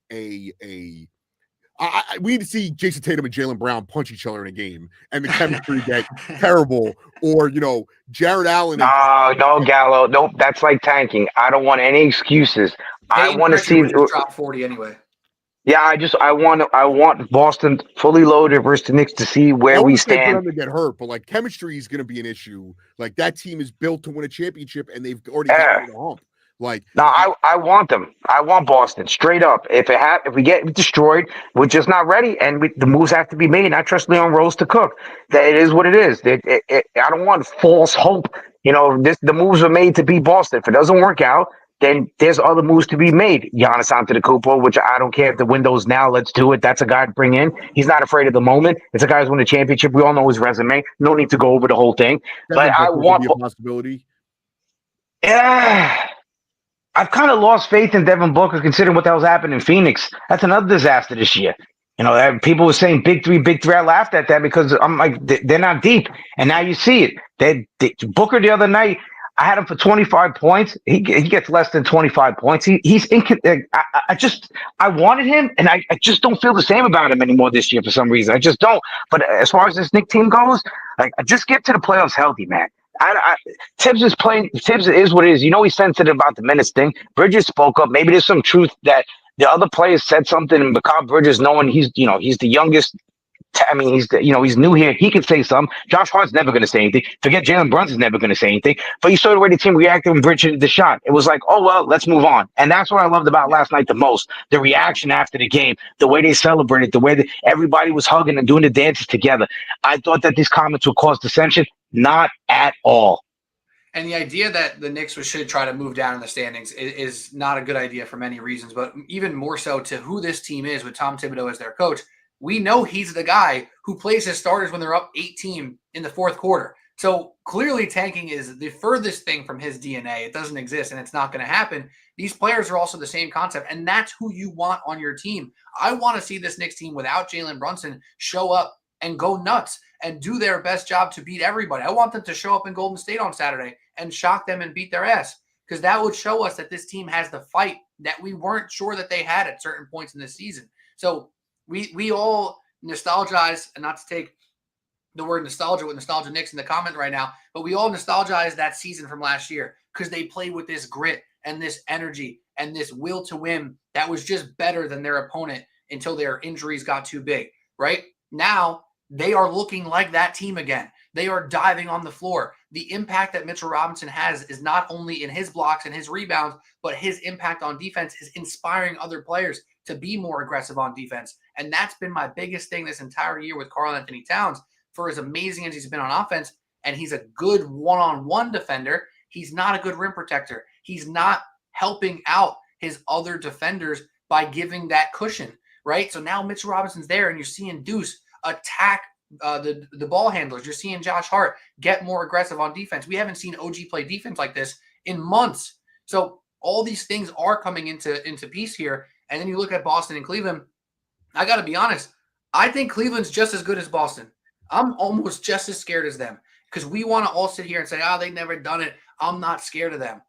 [SPEAKER 2] we need to see Jason Tatum and Jaylen Brown punch each other in a game and the chemistry get terrible, or Jared Allen.
[SPEAKER 1] No, Gallo. Nope, that's like tanking. I don't want any excuses. I want to see
[SPEAKER 3] drop 40 anyway.
[SPEAKER 1] Yeah, I want Boston fully loaded versus the Knicks to see where we stand.
[SPEAKER 2] Them to get hurt, but like, chemistry is going to be an issue. Like, that team is built to win a championship, and they've already gotten the hump. Like,
[SPEAKER 1] no, I want them. I want Boston straight up. If we get destroyed, we're just not ready, and the moves have to be made. And I trust Leon Rose to cook. That it is what it is. I don't want false hope. The moves were made to beat Boston. If it doesn't work out, then there's other moves to be made. Giannis Antetokounmpo, which I don't care if the window's now. Let's do it. That's a guy to bring in. He's not afraid of the moment. It's a guy who's won a championship. We all know his resume. No need to go over the whole thing. But I want
[SPEAKER 2] a possibility.
[SPEAKER 1] Yeah. I've kind of lost faith in Devin Booker, considering what the hell's happened in Phoenix. That's another disaster this year. People were saying big three. I laughed at that because I'm like, they're not deep. And now you see it. Booker the other night, I had him for 25 points. He gets less than 25 points. I wanted him, and I just don't feel the same about him anymore this year for some reason. I just don't. But as far as this Knicks team goes, like, just get to the playoffs healthy, man. Tibbs is playing. Tibbs is what it is. He's sensitive about the minutes thing. Bridges spoke up. Maybe there's some truth that the other players said something, and Mikal Bridges, knowing he's the youngest. He's new here. He can say something. Josh Hart's never going to say anything. Forget Jalen Brunson's never going to say anything. But you saw the way the team reacted when Bridges hit the shot. It was like, oh, well, let's move on. And that's what I loved about last night the most. The reaction after the game, the way they celebrated, the way that everybody was hugging and doing the dances together. I thought that these comments would cause dissension. Not at all.
[SPEAKER 3] And the idea that the Knicks should try to move down in the standings is not a good idea for many reasons, but even more so to who this team is with Tom Thibodeau as their coach. We know he's the guy who plays his starters when they're up 18 in the fourth quarter. So clearly tanking is the furthest thing from his DNA. It doesn't exist, and it's not going to happen. These players are also the same concept, and that's who you want on your team. I want to see this Knicks team without Jalen Brunson show up and go nuts and do their best job to beat everybody. I want them to show up in Golden State on Saturday and shock them and beat their ass, because that would show us that this team has the fight that we weren't sure that they had at certain points in this season. So we all nostalgize, and not to take the word nostalgia with Nostalgia Knicks in the comment right now, but we all nostalgize that season from last year because they played with this grit and this energy and this will to win that was just better than their opponent until their injuries got too big, right? Now they are looking like that team again. They are diving on the floor. The impact that Mitchell Robinson has is not only in his blocks and his rebounds, but his impact on defense is inspiring other players to be more aggressive on defense. And that's been my biggest thing this entire year with Karl Anthony Towns. For as amazing as he's been on offense, and he's a good one-on-one defender, he's not a good rim protector. He's not helping out his other defenders by giving that cushion, right? So now Mitchell Robinson's there, and you're seeing Deuce attack the ball handlers. You're seeing Josh Hart get more aggressive on defense. We haven't seen OG play defense like this in months. So all these things are coming into piece here. And then you look at Boston and Cleveland. I got to be honest. I think Cleveland's just as good as Boston. I'm almost just as scared as them because we want to all sit here and say, oh, they've never done it. I'm not scared of them.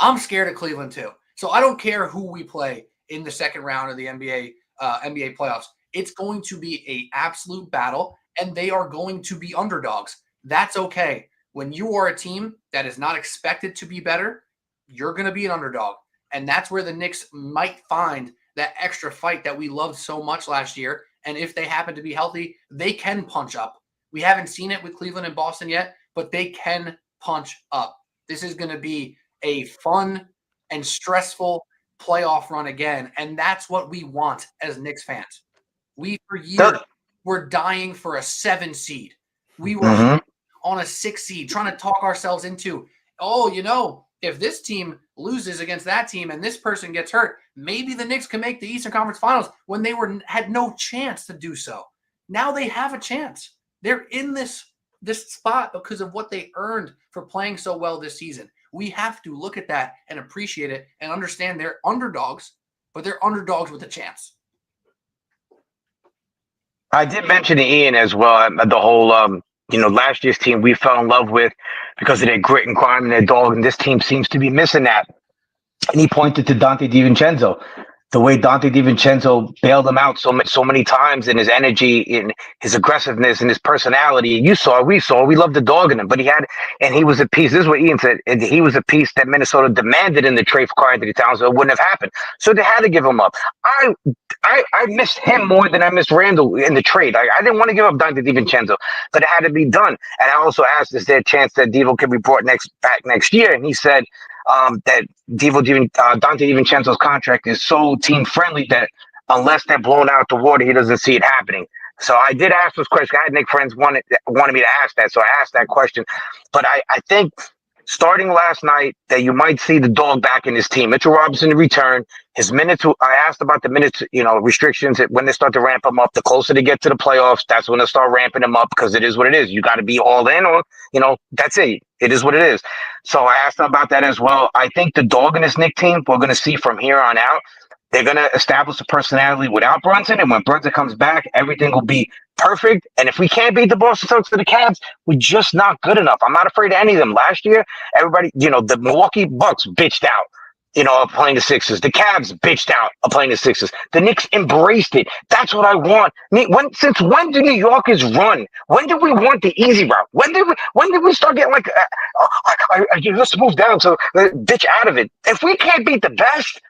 [SPEAKER 3] I'm scared of Cleveland too. So I don't care who we play in the second round of the NBA playoffs. It's going to be an absolute battle, and they are going to be underdogs. That's okay. When you are a team that is not expected to be better, you're going to be an underdog. And that's where the Knicks might find that extra fight that we loved so much last year. And if they happen to be healthy, they can punch up. We haven't seen it with Cleveland and Boston yet, but they can punch up. This is going to be a fun and stressful playoff run again. And that's what we want as Knicks fans. We, for years, were dying for a 7 seed. We were on a 6 seed, trying to talk ourselves into, if this team loses against that team and this person gets hurt, maybe the Knicks can make the Eastern Conference Finals when they had no chance to do so. Now they have a chance. They're in this spot because of what they earned for playing so well this season. We have to look at that and appreciate it and understand they're underdogs, but they're underdogs with a chance.
[SPEAKER 1] I did mention to Ian as well, the whole, last year's team we fell in love with because of their grit and grime and their dog, and this team seems to be missing that. And he pointed to Dante DiVincenzo. The way Dante DiVincenzo bailed him out so many times, and his energy, in his aggressiveness, and his personality. We loved the dog in him, but he was a piece. This is what Ian said. He was a piece that Minnesota demanded in the trade for Karl-Anthony Towns, so it wouldn't have happened. So they had to give him up. I missed him more than I missed Randall in the trade. I didn't want to give up Dante DiVincenzo, but it had to be done. And I also asked, is there a chance that Devo can be brought back next year? And he said that Dante DiVincenzo's contract is so team friendly that unless they're blown out the water, he doesn't see it happening. So I did ask this question. I had Knicks friends wanted me to ask that, so I asked that question. But I think starting last night that you might see the dog back in his team. Mitchell Robinson to return. His minutes, I asked about the minutes, restrictions. When they start to ramp them up, the closer they get to the playoffs, that's when they start ramping them up because it is what it is. You got to be all in or, that's it. It is what it is. So I asked them about that as well. I think the dog in this Knicks team, we're going to see from here on out. They're going to establish a personality without Brunson. And when Brunson comes back, everything will be perfect. And if we can't beat the Boston Celtics or the Cavs, we're just not good enough. I'm not afraid of any of them. Last year, everybody, the Milwaukee Bucks bitched out, of playing the Sixers. The Cavs bitched out of playing the Sixers. The Knicks embraced it. That's what I want. Since when do New Yorkers run? When did we want the easy route? When did we start getting like, let's move down, so bitch out of it? If we can't beat the best,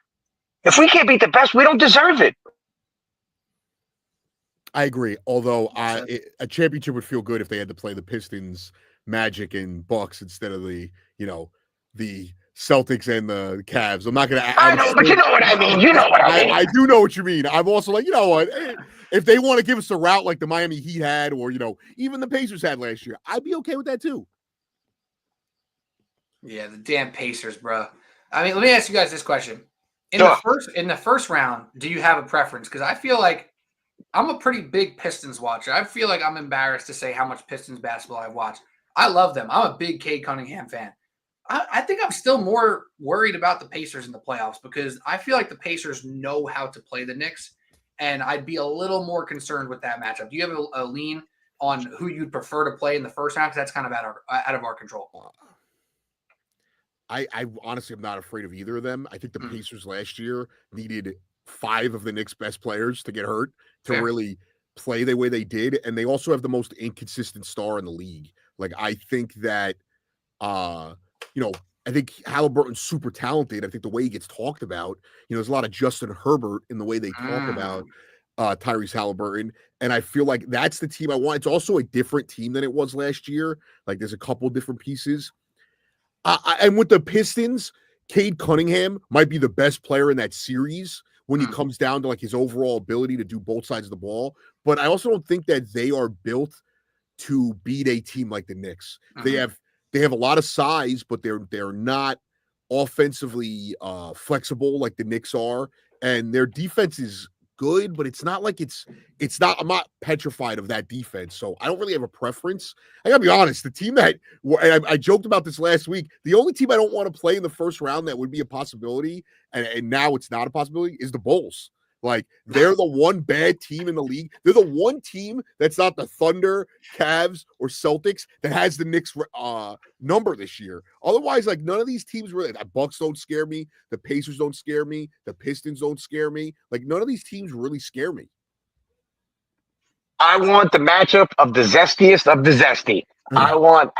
[SPEAKER 1] we don't deserve it.
[SPEAKER 2] I agree. Although a championship would feel good if they had to play the Pistons, Magic, and Bucks instead of the Celtics and the Cavs. I'm not going to.
[SPEAKER 1] I know, but you know what I mean.
[SPEAKER 2] I do know what you mean. I'm also like, what? If they want to give us a route like the Miami Heat had, or even the Pacers had last year, I'd be okay with that too.
[SPEAKER 3] Yeah, the damn Pacers, bro. I mean, let me ask you guys this question. In the first round, do you have a preference? Because I feel like I'm a pretty big Pistons watcher. I feel like I'm embarrassed to say how much Pistons basketball I watch. I love them. I'm a big Cade Cunningham fan. I think I'm still more worried about the Pacers in the playoffs because I feel like the Pacers know how to play the Knicks, and I'd be a little more concerned with that matchup. Do you have a lean on who you'd prefer to play in the first round? Because that's kind of out of our control.
[SPEAKER 2] I honestly am not afraid of either of them. I think the Pacers last year needed 5 of the Knicks' best players to get hurt to really play the way they did. And they also have the most inconsistent star in the league. Like, I think that, I think Halliburton's super talented. I think the way he gets talked about, there's a lot of Justin Herbert in the way they talk about Tyrese Halliburton. And I feel like that's the team I want. It's also a different team than it was last year. Like, there's a couple different pieces. And with the Pistons, Cade Cunningham might be the best player in that series when it comes down to like his overall ability to do both sides of the ball. But I also don't think that they are built to beat a team like the Knicks. They have a lot of size, but they're not offensively flexible like the Knicks are, and their defense is good, but it's not like it's not. I'm not petrified of that defense, so I don't really have a preference. I gotta be honest. The team that I joked about this last week, the only team I don't want to play in the first round that would be a possibility, and now it's not a possibility, is the Bulls. Like, they're the one bad team in the league. They're the one team that's not the Thunder, Cavs, or Celtics that has the Knicks number this year. Otherwise, like, none of these teams really. The Bucks don't scare me. The Pacers don't scare me. The Pistons don't scare me. Like, none of these teams really scare me.
[SPEAKER 1] I want the matchup of the zestiest of the zesty. I want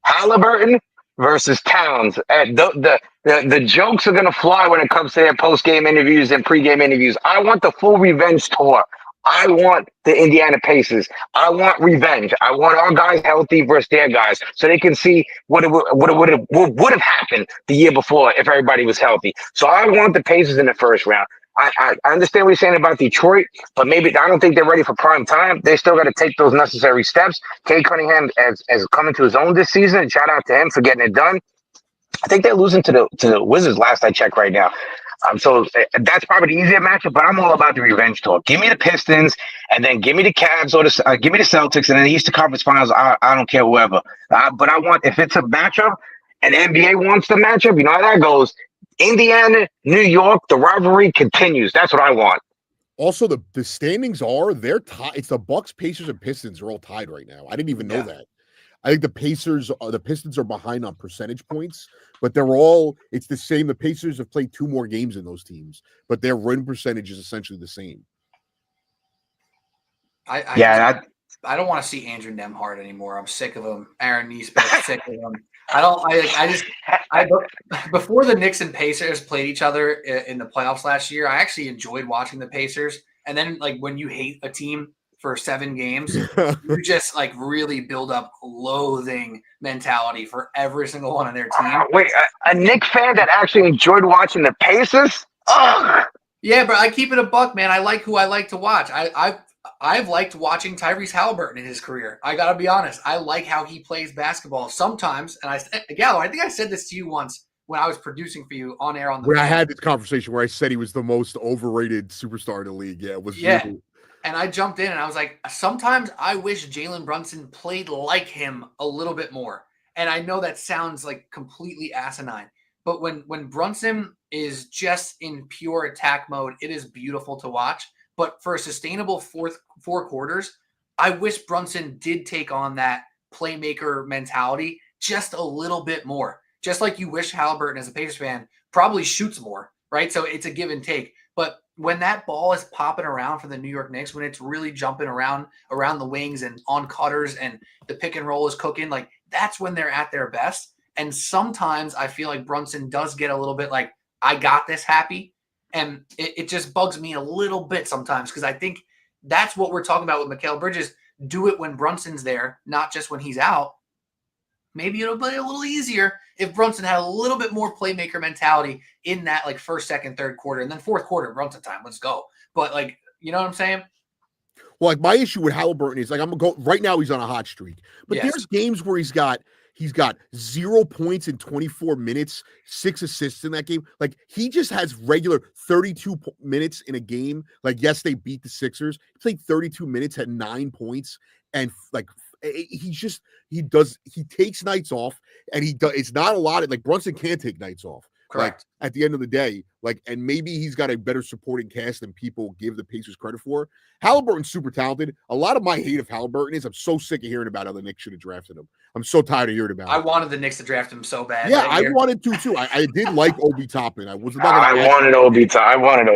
[SPEAKER 1] Halliburton versus Towns. And the jokes are gonna fly when it comes to their post game interviews and pre game interviews. I want the full revenge tour. I want the Indiana Pacers. I want revenge. I want our guys healthy versus their guys, so they can see what would have happened the year before if everybody was healthy. So I want the Pacers in the first round. I understand what you're saying about Detroit, but maybe I don't think they're ready for prime time. They still got to take those necessary steps. Kay Cunningham has come into his own this season. Shout out to him for getting it done. I think they're losing to the Wizards last I checked right now. So that's probably the easier matchup, but I'm all about the revenge talk. Give me the Pistons, and then give me the Cavs, or give me the Celtics, and then the Eastern Conference Finals. I don't care whoever. But I want, if it's a matchup, and the NBA wants the matchup, you know how that goes. Indiana, New York, the rivalry continues. That's what I want.
[SPEAKER 2] Also, the standings are they're tied. It's the Bucks, Pacers, and Pistons are all tied right now. I didn't even know that. I think the Pistons are behind on percentage points, but it's the same. The Pacers have played 2 more games in those teams, but their win percentage is essentially the same.
[SPEAKER 3] I don't want to see Andrew Nemhard anymore. I'm sick of him. Aaron Nesmith, sick of him. Before the Knicks and Pacers played each other in the playoffs last year, I actually enjoyed watching the Pacers. And then, like, when you hate a team for 7 games, you just like really build up loathing mentality for every single one of their team.
[SPEAKER 1] Wait, a Knicks fan that actually enjoyed watching the Pacers? Ugh.
[SPEAKER 3] Yeah, but I keep it a buck, man. I like who I like to watch. I've liked watching Tyrese Halliburton in his career. I got to be honest. I like how he plays basketball sometimes. And Gallo, I think I said this to you once when I was producing for you on air on the.
[SPEAKER 2] Where I had this conversation where I said he was the most overrated superstar in the league. Yeah, it was.
[SPEAKER 3] Yeah. Really... And I jumped in and I was like, sometimes I wish Jalen Brunson played like him a little bit more. And I know that sounds like completely asinine, but when Brunson is just in pure attack mode, it is beautiful to watch. But for a sustainable 4 quarters, I wish Brunson did take on that playmaker mentality just a little bit more. Just like you wish Halliburton, as a Pacers fan, probably shoots more, right? So it's a give and take. But when that ball is popping around for the New York Knicks, when it's really jumping around the wings and on cutters and the pick and roll is cooking, like, that's when they're at their best. And sometimes I feel like Brunson does get a little bit like, I got this happy. And it just bugs me a little bit sometimes, because I think that's what we're talking about with Mikal Bridges. Do it when Brunson's there, not just when he's out. Maybe it'll be a little easier if Brunson had a little bit more playmaker mentality in that, like, first, second, third quarter, and then fourth quarter, Brunson time. Let's go. But, like, you know what I'm saying?
[SPEAKER 2] Well, like, my issue with Halliburton is, like, I'm going to go right now. He's on a hot streak, but there's games where he's got 0 points in 24 minutes, 6 assists in that game. Like, he just has regular 32 minutes in a game. Like, yes, they beat the Sixers. He played 32 minutes, had 9 points, and like, he takes nights off, and it's not a lot of, like, Brunson can't take nights off.
[SPEAKER 3] Correct.
[SPEAKER 2] Like, at the end of the day, like, and maybe he's got a better supporting cast than people give the Pacers credit for. Halliburton's super talented. A lot of my hate of Halliburton is I'm so sick of hearing about how the Knicks should have drafted him. I'm so tired of hearing about it.
[SPEAKER 3] I wanted the Knicks to draft him so bad.
[SPEAKER 2] Yeah, I wanted to too. I did like Obi Toppin. I
[SPEAKER 1] wanted Obi. I wanted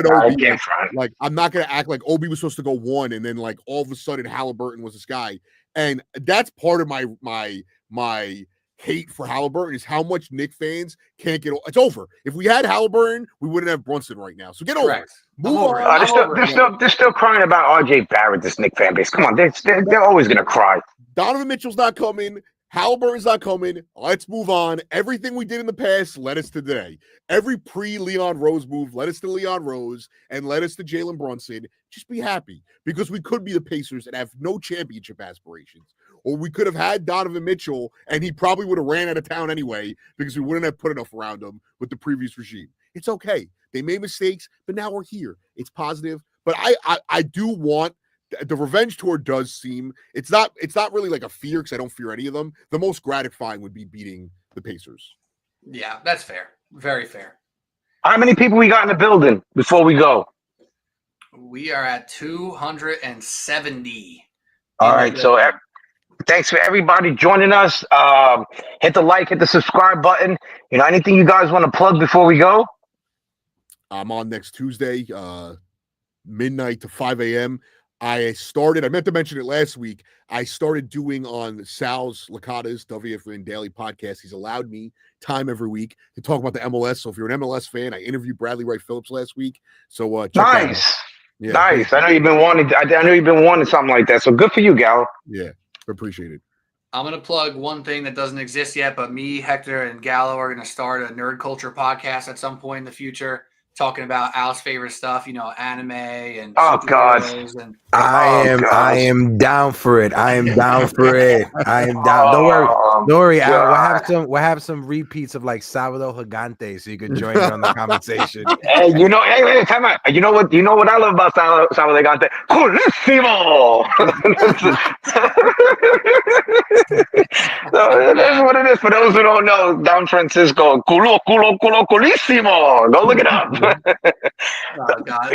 [SPEAKER 1] Obi.
[SPEAKER 2] Like, I'm not going to act like Obi was supposed to go 1, and then, like, all of a sudden Halliburton was this guy. And that's part of my hate for Halliburton, is how much Knicks fans can't get. It's over. If we had Halliburton, we wouldn't have Brunson right now. So get over it. Move on.
[SPEAKER 1] They're still crying about RJ Barrett. This Knicks fan base. Come on, they're always gonna cry.
[SPEAKER 2] Donovan Mitchell's not coming. Halliburton's not coming. Let's move on. Everything we did in the past led us to today. Every pre-Leon Rose move led us to Leon Rose and led us to Jalen Brunson. Just be happy, because we could be the Pacers and have no championship aspirations. Or we could have had Donovan Mitchell, and he probably would have ran out of town anyway, because we wouldn't have put enough around him with the previous regime. It's okay. They made mistakes, but now we're here. It's positive. But I do want the revenge tour. Does seem it's not really like a fear, because I don't fear any of them. The most gratifying would be beating the Pacers.
[SPEAKER 3] Yeah, that's fair. Very fair.
[SPEAKER 1] How many people we got in the building before we go?
[SPEAKER 3] We are at 270.
[SPEAKER 1] All right, so thanks for everybody joining us. Hit the like, hit the subscribe button. Anything you guys want to plug before we go?
[SPEAKER 2] I'm on next Tuesday, midnight to 5 a.m. I meant to mention it last week. I started doing on Sal's Licata's WFN Daily podcast. He's allowed me time every week to talk about the MLS. So if you're an MLS fan, I interviewed Bradley Wright Phillips last week. So check that out.
[SPEAKER 1] Nice.
[SPEAKER 2] Yeah,
[SPEAKER 1] nice. I know you've been wanting. I know you've been wanting something like that. So good for you, Gallo.
[SPEAKER 2] Yeah, appreciate it.
[SPEAKER 3] I'm going to plug one thing that doesn't exist yet, but me, Hector, and Gallo are going to start a nerd culture podcast at some point in the future, talking about Al's favorite stuff, anime and superheroes. And
[SPEAKER 4] I am down for it. I am down for it. I am down. Don't worry. We'll have some repeats of like Salvador Gigante, so you can join in on the conversation.
[SPEAKER 1] Hey, time out. You know what I love about Salvador Gigante? Colissimo. So that's what it is. For those who don't know, down Francisco, colissimo. Go look it up.
[SPEAKER 3] Oh God,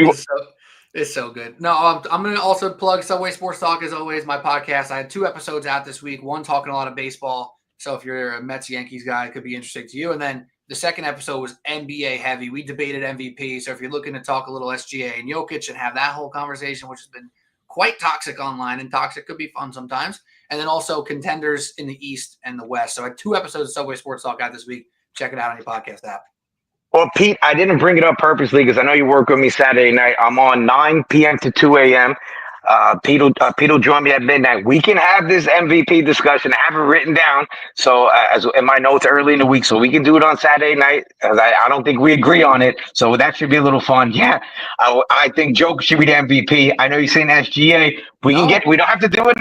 [SPEAKER 3] it's so good. No, I'm going to also plug Subway Sports Talk as always, my podcast. I had 2 episodes out this week. One talking a lot of baseball. So if you're a Mets Yankees guy, it could be interesting to you. And then the second episode was NBA heavy. We debated MVP. So if you're looking to talk a little SGA and Jokic and have that whole conversation, which has been quite toxic online, and toxic could be fun sometimes. And then also contenders in the East and the West. So I had 2 episodes of Subway Sports Talk out this week. Check it out on your podcast app.
[SPEAKER 1] Well, Pete, I didn't bring it up purposely because I know you work with me Saturday night. I'm on 9 p.m. to 2 a.m. Pete will join me at midnight. We can have this MVP discussion. I have it written down, so as in my notes early in the week, so we can do it on Saturday night. I don't think we agree on it, so that should be a little fun. Yeah, I think Joke should be the MVP. I know you're saying SGA. We don't have to do it.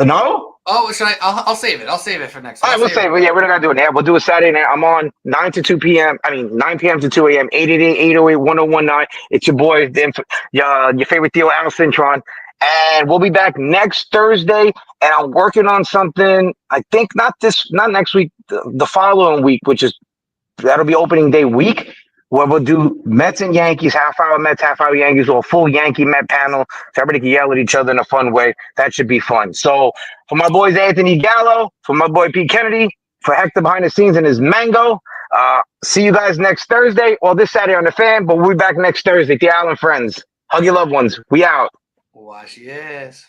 [SPEAKER 1] No.
[SPEAKER 3] Oh, should I? I'll save it. I'll save it for next time.
[SPEAKER 1] All right, we'll save it. Yeah, we're not gonna do it now. We'll do it Saturday night. I'm on 9 to 2 p.m. 9 p.m. to 2 a.m. 888-808-1019. It's your boy, your favorite TIO Al Cintron. And we'll be back next Thursday. And I'm working on something. I think not next week, the following week, that'll be opening day week, where we'll do Mets and Yankees, half hour Mets, half hour Yankees, or a full Yankee Met panel, so everybody can yell at each other in a fun way. That should be fun. So for my boys Anthony Gallo, for my boy Pete Kennedy, for Hector behind the scenes and his mango, see you guys next Thursday, or this Saturday on the Fan, but we'll be back next Thursday. TIO Al Friends. Hug your loved ones. We out.
[SPEAKER 3] Wash your ass.